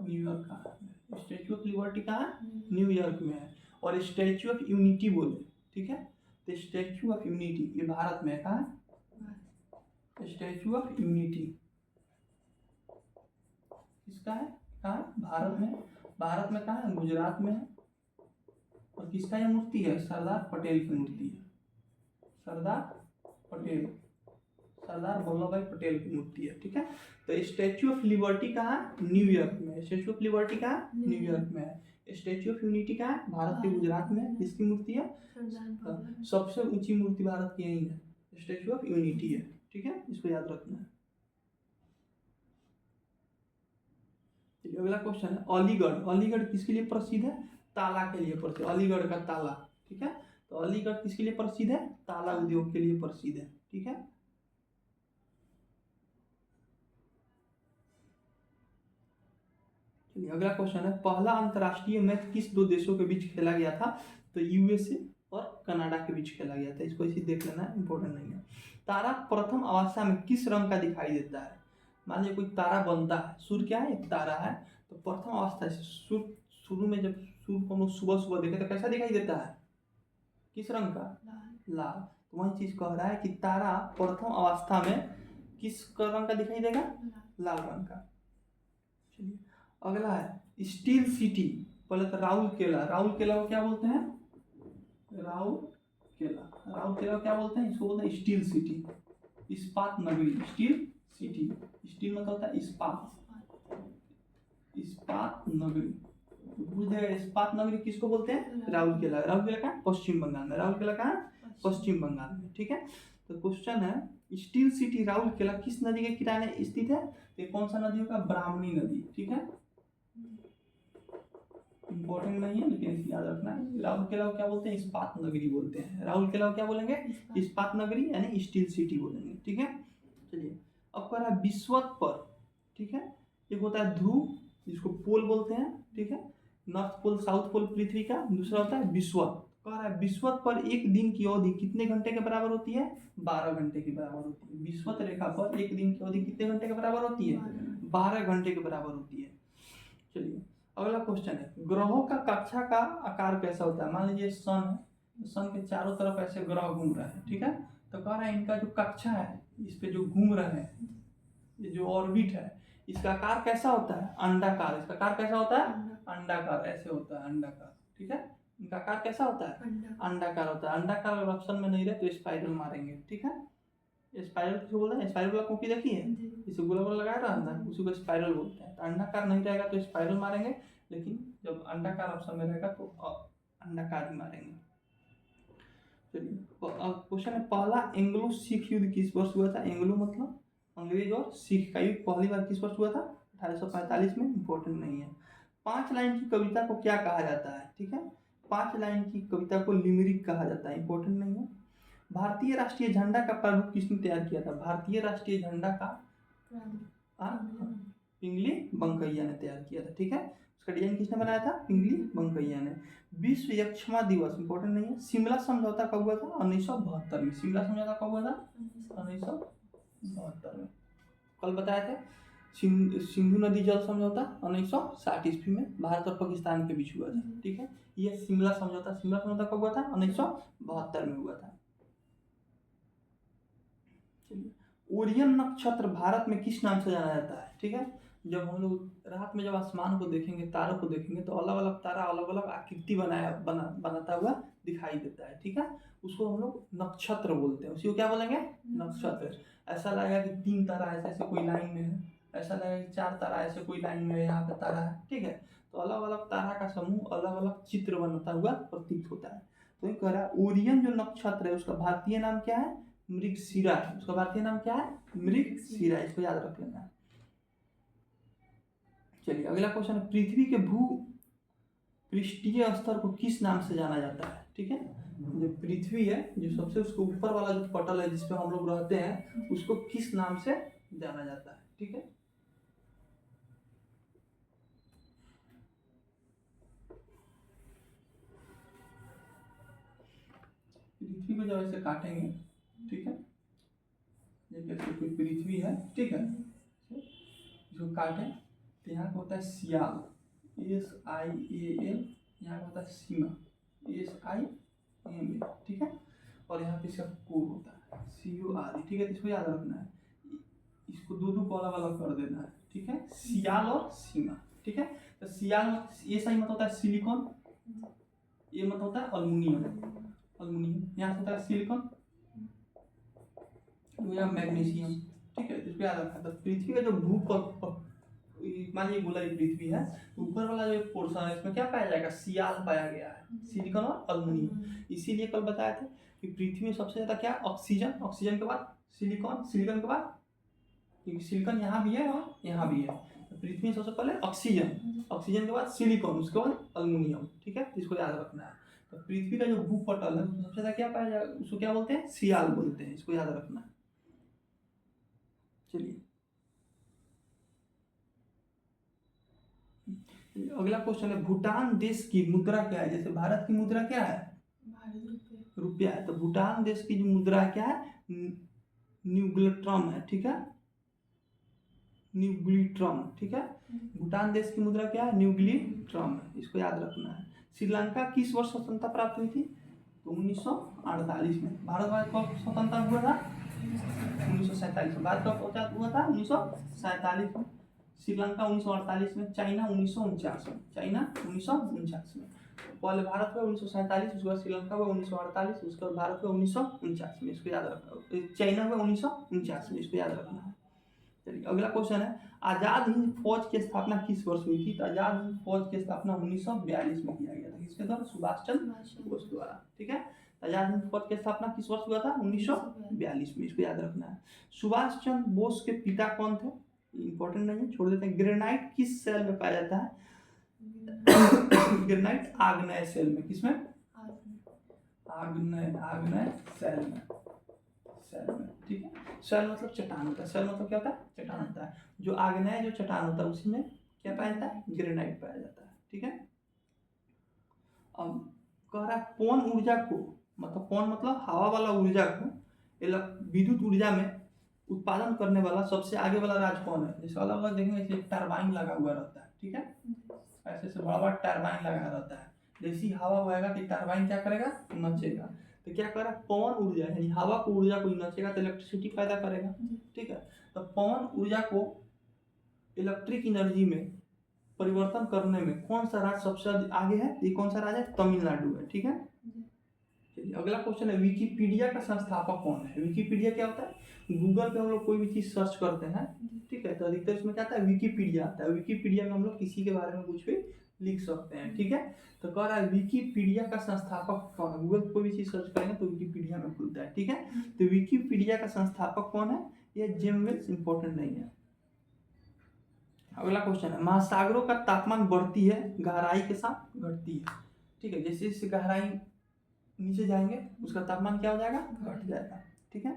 न्यूयॉर्क का। स्टैच्यू ऑफ लिबर्टी कहाँ है? न्यूयॉर्क में है। और स्टैच्यू ऑफ यूनिटी बोले, ठीक है, तो स्टैच्यू ऑफ यूनिटी ये भारत में। कहाँ है? स्टैच्यू ऑफ यूनिटी किसका है? कहाँ? भारत में। भारत में कहाँ है? गुजरात में है। और किसका ये मूर्ति है? सरदार पटेल की मूर्ति है। सरदार पटेल, सरदार वल्लभ भाई पटेल की मूर्ति है, ठीक है। तो स्टैच्यू ऑफ लिबर्टी कहाँ है? न्यूयॉर्क में। स्टैच्यू ऑफ लिबर्टी कहाँ है? न्यूयॉर्क में है। स्टैच्यू ऑफ यूनिटी कहाँ है? भारत के गुजरात में। किसकी मूर्ति है? सबसे ऊंची मूर्ति भारत की यही है, स्टैच्यू ऑफ यूनिटी है, ठीक है, इसको याद रखना है। अगला क्वेश्चन है अलीगढ़। अलीगढ़ किसके लिए प्रसिद्ध है? ताला के लिए प्रसिद्ध, अलीगढ़ का ताला, ठीक है। तो अलीगढ़ किसके लिए प्रसिद्ध है? ताला उद्योग के लिए प्रसिद्ध है, ठीक है। चलिए, अगला क्वेश्चन है पहला अंतरराष्ट्रीय मैच किस 2 देशों के बीच खेला गया था? तो यूएसए और कनाडा के बीच खेला गया था, इसको इसी देख लेना, इंपॉर्टेंट नहीं है। तारा प्रथम अवस्था में किस रंग का दिखाई देता है? मान लीजिए कोई तारा बनता है, सूर्य क्या है? एक तारा है, तो प्रथम अवस्था शुरू में जब सूर्य को हम लोग सुबह सुबह देखें तो कैसा दिखाई देता है, किस रंग का, लाल। तो वही चीज कह रहा है कि तारा प्रथम अवस्था में किस रंग का दिखाई देगा, लाल रंग का। चलिए अगला है स्टील सिटी। पहले तो राउल केला को क्या बोलते हैं, राउल केला क्या बोलते हैं, इसको बोलते हैं स्टील सिटी, इस्पात नगरी। स्टील सिटी, स्टील मतलब होता है इस्पात नगरी। भूल जाएगा इस्पात नगरी किसको बोलते हैं, राउल केला का पश्चिम बंगाल में, पश्चिम बंगाल में। ठीक है, तो क्वेश्चन है स्टील सिटी राउल केला किस नदी के किनारे स्थित है, तो कौन सा नदी होगा, ब्राह्मणी नदी। ठीक है, इंपॉर्टेंट नहीं है लेकिन इसे याद रखना है। राउल केला को क्या बोलते हैं, इस्पात नगरी बोलते हैं। राउल केला को क्या बोलेंगे, इस्पात नगरी यानी स्टील सिटी बोलेंगे। ठीक है, चलिए अब कह रहा है विश्वत पर। ठीक है, एक होता है ध्रुव जिसको पोल बोलते हैं। ठीक है, नॉर्थ पोल साउथ पोल पृथ्वी का। दूसरा होता है विश्वत। कह रहा है विश्वत पर एक दिन की अवधि कितने घंटे के बराबर होती है, 12 घंटे के बराबर होती है। विश्वत रेखा पर एक दिन की अवधि कितने घंटे के बराबर होती है, 12 घंटे के बराबर होती है। चलिए अगला क्वेश्चन है ग्रहों का कक्षा का आकार कैसा होता है। मान लीजिए सन है, सन के चारों तरफ ऐसे ग्रह घूम रहे हैं। ठीक है, तो कह रहा है इनका जो कक्षा है, इस पे जो घूम रहे हैं, ये जो ऑर्बिट है, इसका आकार कैसा होता है, अंडाकार। इसका आकार कैसा होता है, अंडाकार, ऐसे होता है अंडाकार। ठीक है, इनका आकार कैसा होता है, अंडाकार होता है। अंडाकार अगर ऑप्शन में नहीं रहे तो स्पाइरल मारेंगे। ठीक है, स्पाइरल किसको बोलते हैं, स्पाइरल वाला कॉपी देखी है, इसे गोला गोला लगाया था अंदर, उसी को स्पाइरल बोलते हैं। तो अंडाकार नहीं रहेगा तो स्पाइरल मारेंगे, लेकिन जब अंडाकार ऑप्शन में रहेगा तो अंडाकार ही मारेंगे। चलिए क्वेश्चन है पहला एंग्लो सिख युद्ध किस वर्ष हुआ था। एंग्लो मतलब अंग्रेज और सिख का युद्ध पहली बार किस वर्ष हुआ था, 1845 में। इंपॉर्टेंट नहीं है। 5 लाइन की कविता को क्या कहा जाता है। ठीक है, 5 लाइन की कविता को लिमरिक कहा जाता है। इंपॉर्टेंट नहीं है। भारतीय राष्ट्रीय झंडा का प्रारूप किसने तैयार किया था। भारतीय राष्ट्रीय झंडा का पिंगली बंकैया ने तैयार किया था। ठीक है, उसका डिजाइन किसने बनाया था, पिंगली बंकैया ने। विश्व यक्षमा दिवस इंपॉर्टेंट नहीं है। शिमला समझौता कब हुआ था, 1972 में। शिमला समझौता कब हुआ था, 1972 में। कल बताए थे सिंधु नदी जल समझौता 1960 ईस्वी में भारत और पाकिस्तान के बीच हुआ था। ठीक है, ये शिमला समझौता कब हुआ था, 1972 में हुआ था। चलिए ओरियन नक्षत्र भारत में किस नाम से जाना जाता है। ठीक है, जब हम लोग रात में जब आसमान को देखेंगे, तारों को देखेंगे, तो अलग अलग तारा अलग अलग आकृति बनाता हुआ दिखाई देता है। ठीक है, उसको हम लोग नक्षत्र बोलते हैं। उसी को क्या बोलेंगे, नक्षत्र। ऐसा लगेगा कि 3 तारा ऐसे ऐसे कोई लाइन में है, ऐसा लगेगा कि 4 तारा ऐसे कोई लाइन में है, यहाँ पे तारा है। ठीक है, तो अलग अलग तारा का समूह अलग अलग चित्र बनाता हुआ प्रतीत होता है। तो ये कह रहा है ओरियन जो नक्षत्र है उसका भारतीय नाम क्या है, मृगशिरा। उसका भारतीय नाम क्या है, मृगशिरा। इसको याद रख लेना है। चलिए अगला क्वेश्चन है पृथ्वी के भू पृष्ठीय स्तर को किस नाम से जाना जाता है। ठीक है, जो पृथ्वी है, जो सबसे उसके ऊपर वाला जो पटल है जिसपे हम लोग रहते हैं, उसको किस नाम से जाना जाता है। ठीक है, पृथ्वी को जब ऐसे काटेंगे, ठीक है, जैसे कोई पृथ्वी है, ठीक है, जो काटे तो यहाँ का होता है सियाल, SIAL। यहाँ का होता है सीमा, SIMA। ठीक है, और यहाँ पे इसका कोड होता है CORE। ठीक है, तो इसको याद रखना है, इसको दो को अलग अलग कर देना है। ठीक है, सियाल और सीमा। ठीक है, तो सियाल SI मतलब होता है सिलिकॉन, ये मतलब होता है अल्मुनियम। यहाँ से होता है सिलिकॉन, या मैग्नीशियम। ठीक है, इसको याद रखना। तो पृथ्वी का जो मान लीजिए गोलाई पृथ्वी है, तो ऊपर वाला जो पोर्शन है इसमें क्या पाया जाएगा, सियाल पाया गया है, सिलिकॉन और अल्मुनियम। इसीलिए कल बताया था कि पृथ्वी में सबसे ज्यादा क्या, ऑक्सीजन, ऑक्सीजन के बाद सिलिकॉन, सिलिकॉन के बाद, क्योंकि सिलिकॉन यहाँ भी है और यहाँ भी है, तो पृथ्वी में सबसे पहले ऑक्सीजन, ऑक्सीजन के बाद सिलिकॉन, उसके बाद अल्मुनियम। ठीक है, इसको याद रखना है। तो पृथ्वी का जो भूपटल है उसमें सबसे ज्यादा क्या पाया जाएगा, उसको क्या बोलते हैं, सियाल बोलते हैं। इसको याद रखना है। चलिए अगला क्वेश्चन है भूटान देश की मुद्रा क्या है। जैसे भारत की मुद्रा क्या है, रुपया है, तो भूटान देश की जो मुद्रा क्या है, न्यूग्लेट्रम है। ठीक है, न्यूग्लिट्रम, ठीक है। भूटान देश की मुद्रा क्या है? न्यूग्लिट्रम, इसको याद रखना है। श्रीलंका किस वर्ष स्वतंत्रता प्राप्त हुई थी? तो 1948 में। भारत कब स्वतंत्र हुआ था? 1947 में। भारत कब हुआ था? 1947 में। श्रीलंका 1948 में। चाइना 1949 में। चाइना 1949 में। पहले भारत हुआ 1947, उसके बाद श्रीलंका हुआ 1948, उसके बाद भारत हुआ 1949 में। इसको याद रखना। चाइना हुआ 1949 में, इसको याद रखना है। चलिए अगला क्वेश्चन है, आजाद हिंद फौज की स्थापना किस वर्ष हुई थी? तो आजाद हिंद फौज की स्थापना 1942 में किया गया था। किसके द्वारा? सुभाष चंद्र बोस द्वारा, ठीक है। आजाद हिंद फौज की स्थापना किस वर्ष हुआ था? 1942 में, इसको याद रखना है। सुभाष चंद्र बोस के पिता कौन थे? इंपॉर्टेंट नहीं है, छोड़ देते हैं। ग्रेनाइट किस सेल में पाया जाता है? ग्रेनाइट आग्नेय सेल में। किसमें? आग्नेय सेल में, ठीक है। सेल मतलब चट्टान होता है। सेल मतलब क्या होता है? चट्टान होता है। जो आग्नेय जो चट्टान होता है उसी में क्या पाया जाता है? ग्रेनाइट पाया जाता है, ठीक है। अब कह रहा है पवन ऊर्जा को, मतलब पवन मतलब हवा वाला ऊर्जा को विद्युत ऊर्जा में उत्पादन करने वाला सबसे आगे वाला राज्य कौन है? जैसे अलग अलग देखेंगे, जैसे टरबाइन लगा हुआ रहता है, ठीक है। ऐसे बड़ा बड़ा टरबाइन लगा रहता है। जैसी हवा बहेगा तो टरबाइन क्या करेगा? नचेगा। तो क्या कर रहा है? पवन ऊर्जा यानी हवा को ऊर्जा को नचेगा तो इलेक्ट्रिसिटी पैदा करेगा, ठीक है। तो पवन ऊर्जा को इलेक्ट्रिक एनर्जी में परिवर्तन करने में कौन सा राज्य सबसे आगे है? ये कौन सा राज्य है? तमिलनाडु है, ठीक है। चलिए अगला क्वेश्चन है, विकिपीडिया का संस्थापक कौन है? विकिपीडिया क्या होता है? गूगल पे हम लोग कोई भी चीज सर्च करते हैं, ठीक है, तो अधिकतर इसमें क्या आता है? विकिपीडिया आता है। विकिपीडिया में हम लोग किसी के बारे में कुछ भी लिख सकते हैं, ठीक है। तो कह रहा है विकिपीडिया का संस्थापक कौन है? गूगल कोई भी चीज सर्च करेंगे तो विकिपीडिया में खुलता है, ठीक है। तो विकिपीडिया का संस्थापक कौन है? ये जेम वेल्स, इंपॉर्टेंट नहीं है। अगला क्वेश्चन है, महासागरों का तापमान बढ़ती है गहराई के साथ घटती है, ठीक है। जैसे जैसे गहराई नीचे जाएंगे उसका तापमान क्या हो जाएगा? घट जाएगा, ठीक है।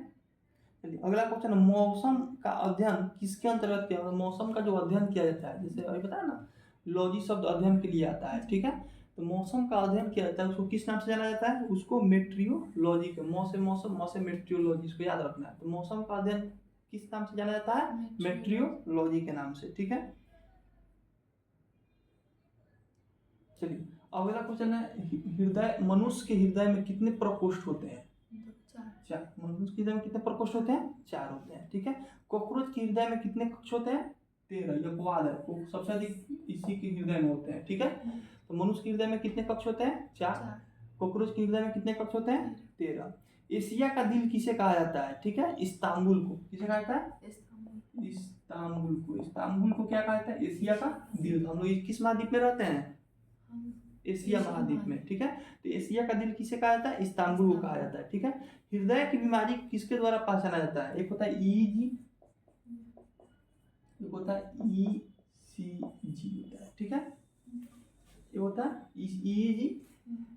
चलिए अगला क्वेश्चन है, मौसम का अध्ययन किसके अंतर्गत किया जाता है? मौसम का जो अध्ययन किया जाता है, जैसे अभी बताया ना, लॉजी शब्द अध्ययन के लिए आता है, ठीक है। तो मौसम का अध्ययन किया जाता है, उसको किस नाम से जाना जाता है? उसको मेट्रियोलॉजी के, मौ से मेट्रियोलॉजी, इसको याद रखना है। तो मौसम का अध्ययन किस नाम से जाना जाता है? मेट्रियोलॉजी के नाम से, ठीक है। चलिए अगला क्वेश्चन है, हृदय, मनुष्य के हृदय में कितने प्रकोष्ठ होते हैं? चार। मनुष्य के हृदय में कितने प्रकोष्ठ होते हैं? 4 होते हैं, ठीक है। कॉकरोच के हृदय में कितने कक्ष होते हैं? 13। ये अपवाद है, वो सबसे अधिक इसी के हृदय में होते हैं, ठीक है। तो मनुष्य के हृदय में कितने कक्ष होते हैं? 4। कॉकरोच के हृदय में कितने कक्ष होते हैं? 13। एशिया का दिल किसे कहा जाता है? ठीक है, इस्तांबुल को। किसे कहा जाता है? इस्तांबुल को। इस्तांबुल को क्या कहा जाता है? एशिया का दिल। हम लोग किस महाद्वीप में रहते हैं? एशिया महाद्वीप में, ठीक है। तो एशिया का दिल किसे कहा जाता है? इस्तांबुल को कहा जाता है, ठीक है। हृदय की बीमारी किसके द्वारा पहचाना जाता है? एक होता है ईईजी, एक होता है ईसीजी होता है, ठीक है। एक होता है ईईजी,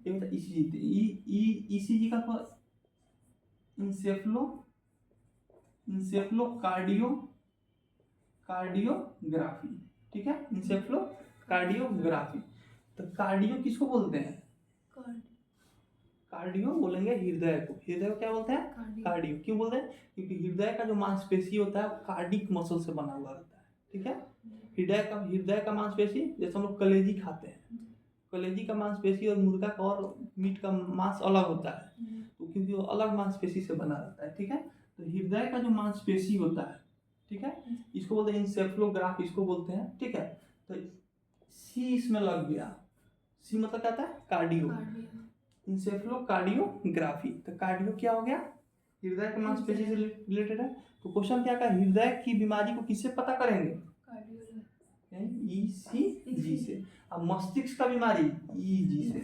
एक होता है ईसीजी। ईसीजी का कार्डियोग्राफी, ठीक है। कार्डियोग्राफी। तो कार्डियो किसको बोलते हैं? कार्डियो बोलेंगे हृदय को। हृदय को क्या बोलते हैं? कार्डियो। क्यों बोलते हैं? क्योंकि हृदय का जो मांसपेशी होता है वो कार्डिक मसल से बना हुआ रहता है, ठीक है। हृदय का मांसपेशी, जैसे हम लोग कलेजी खाते हैं, कलेजी का मांसपेशी और मुर्गा का और मीट का मांस अलग होता है, तो क्योंकि वो अलग मांसपेशी से बना रहता है, ठीक है। तो हृदय का जो मांसपेशी होता है, ठीक है, इसको बोलते हैं इंसेफ्लोग्राफ, इसको बोलते हैं, ठीक है। तो सी इसमें लग गया। सी मतलब क्या था? कार्डियो। इंसेफ्लोकार्डियोग्राफी। तो कार्डियो क्या हो गया? हृदय के मांसपेशी से रिलेटेड है। तो क्वेश्चन क्या का, हृदय की बीमारी को किससे पता करेंगे? ईसीजी से। अब मस्तिष्क का बीमारी ईजी से,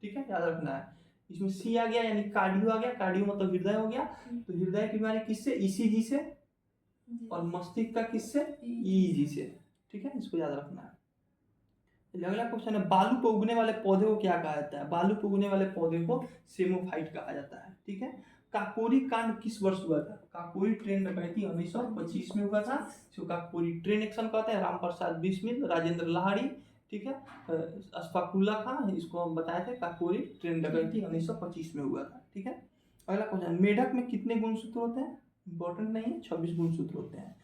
ठीक है, याद रखना है। इसमें सी आ गया यानी कार्डियो आ गया। कार्डियो मतलब हृदय हो गया। तो हृदय की बीमारी किससे? ईसीजी से। और मस्तिष्क का किससे? ईजी से, ठीक है, इसको याद रखना है। अगला क्वेश्चन है, बालू पर उगने वाले पौधे को क्या कहा जाता है? बालू पर उगने वाले पौधे को सेमोफाइट कहा जाता है, ठीक है। काकोरी कांड किस वर्ष हुआ था? काकोरी ट्रेन डकैती 1925 में हुआ था। इसको काकोरी ट्रेन एक्शन कहते हैं। रामप्रसाद बिस्मिल, राजेंद्र लाहिड़ी, ठीक है, अशफाकुल्ला खान, इसको हम बताए थे। काकोरी ट्रेन डकैती 1925 में हुआ था, ठीक है। अगला क्वेश्चन, मेढक में कितने गुणसूत्र होते हैं? इंपॉर्टेंट नहीं है, 26 गुणसूत्र होते हैं।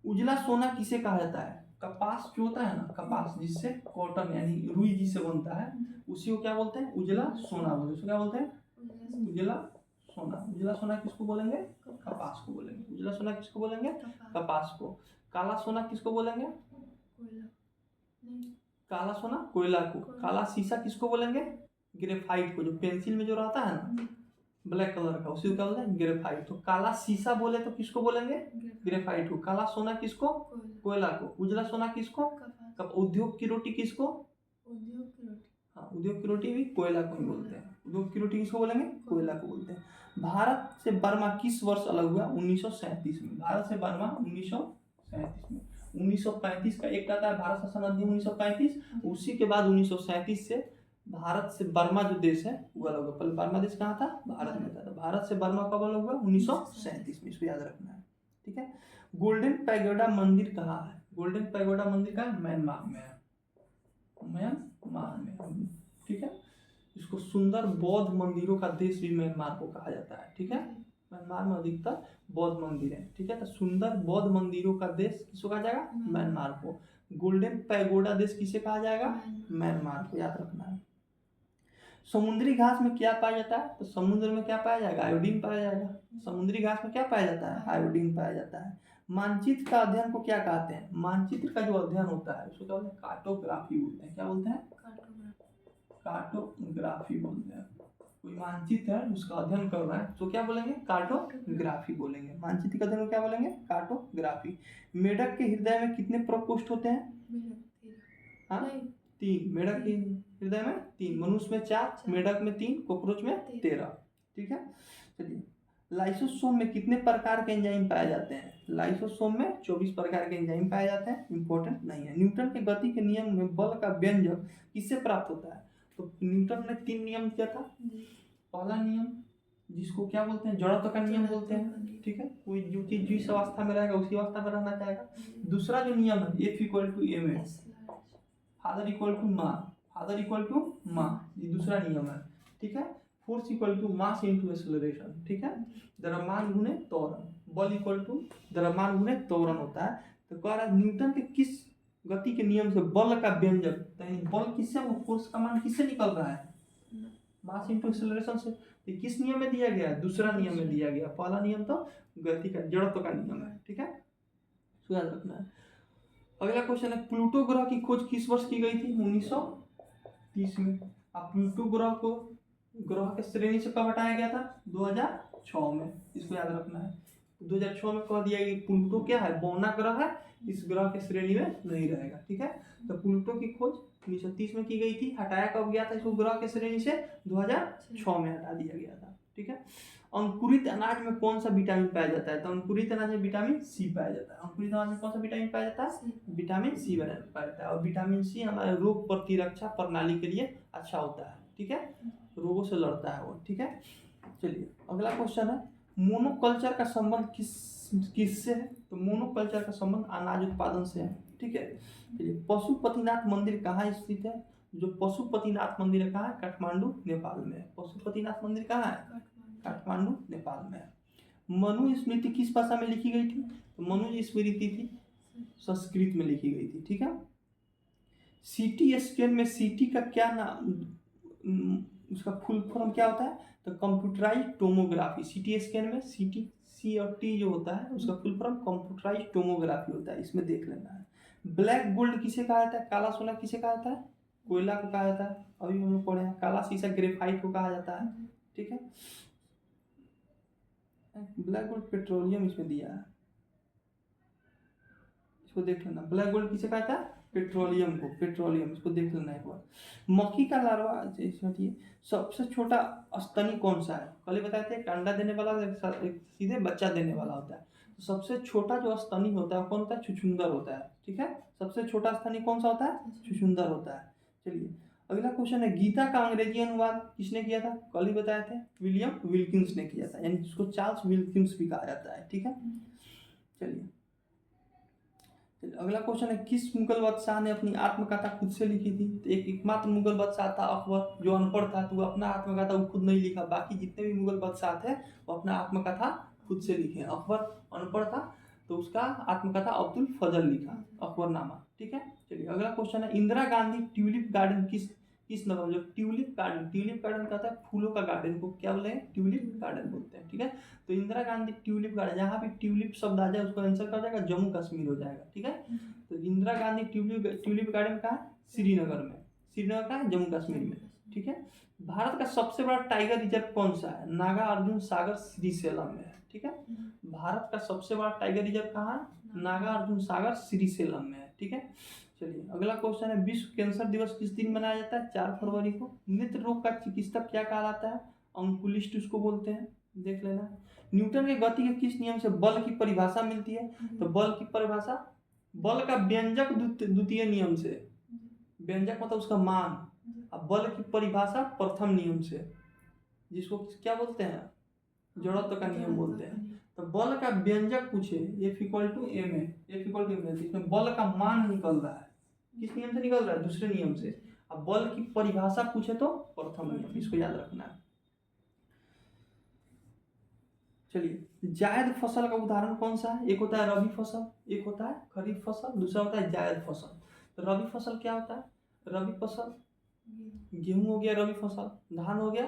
उजला सोना किसे कहा जाता है? कपास जो होता है ना, कपास जिससे कॉटन यानी रुई जिससे बनता है, उसी को क्या बोलते हैं? उजला सोना बोलते हैं। उसको क्या बोलते हैं? उजला सोना। उजला सोना किसको बोलेंगे? कपास को बोलेंगे। उजला सोना किसको बोलेंगे? कपास को। काला सोना किसको बोलेंगे? काला सोना कोयला को। काला शीशा किसको बोलेंगे? ग्रेफाइट को। जो पेंसिल में जो रहता है ना ब्लैक कलर का, उसी को क्या बोलते हैं? ग्रेफाइट। तो काला शीशा बोले तो किसको बोलेंगे? ग्रेफाइट को। काला सोना किसको? कोयला को। उजला सोना किसको? उद्योग की रोटी किसको? हाँ, उद्योग की रोटी भी कोयला को ही बोलते हैं। उद्योग की रोटी किसको बोलेंगे? कोयला को बोलते हैं। भारत से बर्मा किस वर्ष अलग हुआ? 1937 में। भारत से बर्मा 1937 में। 1935 का एक आता है भारत शासन अधिनियम 1935। उसी के बाद 1937 से भारत से बर्मा जो देश है वो अलग हुआ। पहले बर्मा देश कहाँ था? भारत में था। तो भारत से बर्मा कब अलग हुआ? 1937 में। इसको याद रखना है, ठीक है। गोल्डन पैगोडा मंदिर कहाँ है? गोल्डन पैगोडा मंदिर का म्यांमार में है। म्यांमार में, ठीक है। इसको सुंदर बौद्ध मंदिरों का देश भी म्यांमार को कहा जाता है, ठीक है। म्यांमार में अधिकतर बौद्ध मंदिर है, ठीक है। तो सुंदर बौद्ध मंदिरों का देश किसको कहा जाएगा? म्यांमार को। गोल्डन पैगोडा देश किसे कहा जाएगा? म्यांमार को, याद रखना है। समुद्री घास में क्या पाया जाता है? तो समुद्र में क्या पाया जाएगा? आयोडीन पाया जाएगा। समुद्री घास में क्या पाया जाता है? आयोडीन पाया जाता है। मानचित्र का अध्ययन को क्या कहते हैं? मानचित्र का जो अध्ययन होता है उसको क्या बोलते हैं? कार्टोग्राफी बोलते हैं। क्या बोलते हैं? कार्टोग्राफी बोलते हैं। कोई मानचित्र है उसका अध्ययन कर रहा है तो क्या बोलेंगे? कार्टोग्राफी बोलेंगे। मानचित्र का अध्ययन क्या बोलेंगे? कार्टोग्राफी। मेढक के हृदय में कितने प्रकोष्ठ होते हैं? हाँ, 3। मेढक के हृदय में 3, मनुष्य में 4, मेढक में 3, कॉकरोच में 13, ठीक है। चलिए, लाइसोसोम में कितने प्रकार के एंजाइम पाए जाते हैं? लाइसोसोम में 24 प्रकार के एंजाइम पाए जाते हैं। इंपॉर्टेंट नहीं है। न्यूटन के गति के नियम में बल का व्यंजक किससे प्राप्त होता है? तो न्यूटन ने 3 नियम किया था। पहला नियम जिसको क्या बोलते हैं? जड़त्व का नियम बोलते हैं, ठीक है। कोई जो चीज जिस अवस्था में रहेगा उसी अवस्था में रहना चाहेगा। दूसरा जो नियम है F = ma, father equal to माँ, फादर इक्वल टू माँ, ये दूसरा नियम है, ठीक है। Force equal to mass into acceleration, ठीक है। द्रव्यमान गुणे त्वरण, बल इक्वल टू द्रव्यमान गुणे त्वरण होता है। तो कह रहा है न्यूटन के किस गति के नियम से बल का व्यंजक, यानी बल किससे, वो फोर्स का मान किससे निकल रहा है? मास इनटू एक्सेलरेशन से। तो किस नियम में दिया गया है? दूसरा नियम में दिया गया। पहला नियम तो गति का, जड़त्व का नियम है, ठीक है। तो याद रखना है। अगला क्वेश्चन है, प्लूटो ग्रह की खोज किस वर्ष की गई थी? 1930 में। अब प्लूटो ग्रह को ग्रह के श्रेणी से कब हटाया गया था? 2006 में। इसको याद रखना है। 2006 में कह दिया कि प्लूटो क्या है? बौना ग्रह है, इस ग्रह के श्रेणी में नहीं रहेगा, ठीक है। तो प्लूटो की खोज 1930 में की गई थी। हटाया कब गया था इसको ग्रह के श्रेणी से? 2006 में हटा दिया गया था, ठीक है। अंकुरित अनाज में कौन सा विटामिन पाया जाता है? तो अंकुरित अनाज में विटामिन सी पाया जाता है। अंकुरित अनाज में कौन सा विटामिन पाया जाता है? विटामिन सी पाया जाता है। और विटामिन सी हमारे रोग प्रतिरक्षा प्रणाली के लिए अच्छा होता है, ठीक है। रोगों से लड़ता है वो, ठीक है। चलिए, अगला क्वेश्चन है, मोनोकल्चर का संबंध किससे है? तो मोनोकल्चर का संबंध अनाज उत्पादन से है, ठीक है। चलिए, पशुपतिनाथ मंदिर कहाँ स्थित है? जो पशुपतिनाथ मंदिर है कहाँ है? काठमांडू, नेपाल में। पशुपतिनाथ मंदिर कहाँ है? काठमांडू, नेपाल में है। मनु स्मृति किस भाषा में लिखी गई थी? तो मनु स्मृति थी संस्कृत में लिखी गई थी, ठीक है। सीटी स्कैन में सीटी का क्या नाम, उसका फुल फॉर्म क्या होता है? तो कंप्यूटराइज टोमोग्राफी। सीटी स्कैन में सीटी, सी और टी जो होता है उसका फुल फॉर्म कंप्यूटराइज टोमोग्राफी होता है, इसमें देख लेना है। ब्लैक गोल्ड किसे कहा जाता है? काला सोना किसे कहा जाता है? कोयला को कहा जाता है, अभी हम लोग पढ़े हैं। काला शीशा ग्रेफाइट को कहा जाता है, ठीक है। ब्लैक गोल्ड पेट्रोलियम इसमें दिया है, इसको देख लेना। ब्लैक गोल्ड किसे कहा था? पेट्रोलियम को, पेट्रोलियम, इसको देख लेना एक बार। मक्खी का लार्वा, सबसे छोटा स्तनी कौन सा है? पहले बताए थे अंडा देने वाला, एक सीधे बच्चा देने वाला होता है। तो सबसे छोटा जो स्तनी होता है कौन होता है? छुछुंदर होता है, ठीक है। सबसे छोटा स्तनी कौन सा होता है? छुछुंदर होता है। चलिए, अगला क्वेश्चन है, गीता का अंग्रेजी अनुवाद किसने किया था? कल ही बताए थे, विलियम विल्किंस ने किया था, यानी जिसको चार्ल्स विल्किंस भी कहा जाता है, ठीक है। चलिए, अगला क्वेश्चन है, किस मुगल बादशाह ने अपनी आत्मकथा खुद से लिखी थी? तो एक एकमात्र मुगल बादशाह था अकबर, जो अनपढ़ था, तो वो अपना आत्मकथा वो खुद नहीं लिखा। बाकी जितने भी मुगल बादशाह थे वो अपना आत्मकथा खुद से लिखे। अकबर अनपढ़ था, तो उसका आत्मकथा अब्दुल फजल लिखा, अकबरनामा। ठीक है, चलिए अगला क्वेश्चन है, इंदिरा गांधी ट्यूलिप गार्डन किस नगर में, जो ट्यूलिप गार्डन कहता है फूलों का गार्डन को क्या बोलते हैं, ट्यूलिप गार्डन बोलते हैं। ठीक है, तो इंदिरा गांधी ट्यूलिप गार्डन, जहाँ भी ट्यूलिप शब्द आ जाए उसको आंसर क्या हो जाएगा, जम्मू कश्मीर हो जाएगा। ठीक है, तो इंदिरा गांधी ट्यूलिप गार्डन कहाँ है, श्रीनगर में, श्रीनगर का है जम्मू कश्मीर में। ठीक है, भारत का सबसे बड़ा टाइगर रिजर्व कौन सा है, नागार्जुन सागर श्रीशैलम में है। ठीक है, भारत का सबसे बड़ा टाइगर रिजर्व कहाँ है, नागार्जुन सागर श्रीशैलम में है। ठीक है, चलिए अगला क्वेश्चन है, विश्व कैंसर दिवस किस दिन मनाया जाता है, 4 फरवरी को। नेत्र रोग का चिकित्सक क्या कहलाता है, अंकुलिस्ट उसको बोलते हैं, देख लेना। न्यूटन के गति के किस नियम से बल की परिभाषा मिलती है, तो बल की परिभाषा, बल का व्यंजक द्वितीय नियम से, व्यंजक मतलब उसका मान, अब बल की परिभाषा प्रथम नियम से, जिसको क्या बोलते हैं, जड़त्व का नियम बोलते हैं। तो बल का व्यंजक पूछे, F इक्वल टू एम है, F इक्वल टू एम है, इसमें बल का मान निकल रहा है, किस नियम से निकल रहा है, दूसरे नियम से। अब बल की परिभाषा पूछे तो प्रथम नियम, इसको याद रखना है। चलिए, जायद फसल का उदाहरण कौन सा है, एक होता है रबी फसल, एक होता है खरीफ फसल, दूसरा होता है जायद फसल। तो रबी फसल क्या होता है, रबी फसल गेहूं हो गया रबी फसल, धान हो गया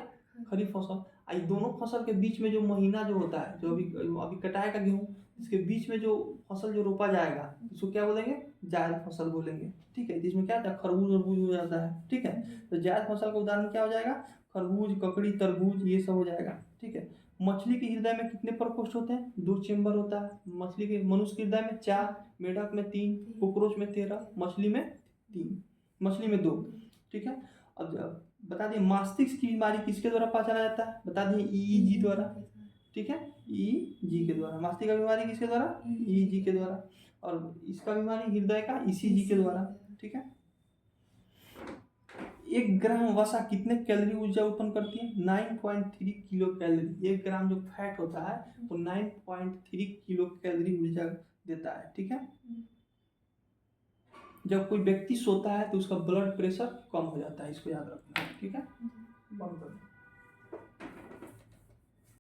खरीफ फसल। आई दोनों फसल के बीच में जो महीना जो होता है, जो अभी कटाएगा गेहूं, इसके बीच में जो फसल जो रोपा जाएगा इसको क्या बोलेंगे, जायद फसल बोलेंगे। ठीक है, जिसमें क्या होता है, खरबूज वरबूज हो जाता है। ठीक है, तो जायद फसल का उदाहरण क्या हो जाएगा, खरबूज, ककड़ी, तरबूज, ये सब हो जाएगा। ठीक है, मछली के हृदय में कितने प्रकोष्ठ होते हैं, 2 चेम्बर होता है मछली के, मनुष्य के हृदय में 4, मेढक में 3, कॉकरोच में 13, मछली में 3, मछली में 2। ठीक है, अब बता दिए मस्तिष्क की बीमारी किसके द्वारा पता चला जाता है, बता दिए EEG द्वारा। ठीक है, EEG के द्वारा, मस्तिष्क की बीमारी किसके द्वारा, EEG के द्वारा, और इसका बीमारी हृदय का ECG के द्वारा। ठीक है, 1 ग्राम वसा कितने कैलोरी ऊर्जा उत्पन्न करती है, 9.3 किलो कैलोरी। 1 ग्राम जो फैट होता है वो 9.3 किलो कैलोरी ऊर्जा देता है। ठीक है, जब कोई व्यक्ति सोता है तो उसका ब्लड प्रेशर कम हो जाता है, इसको याद रखना है। ठीक है।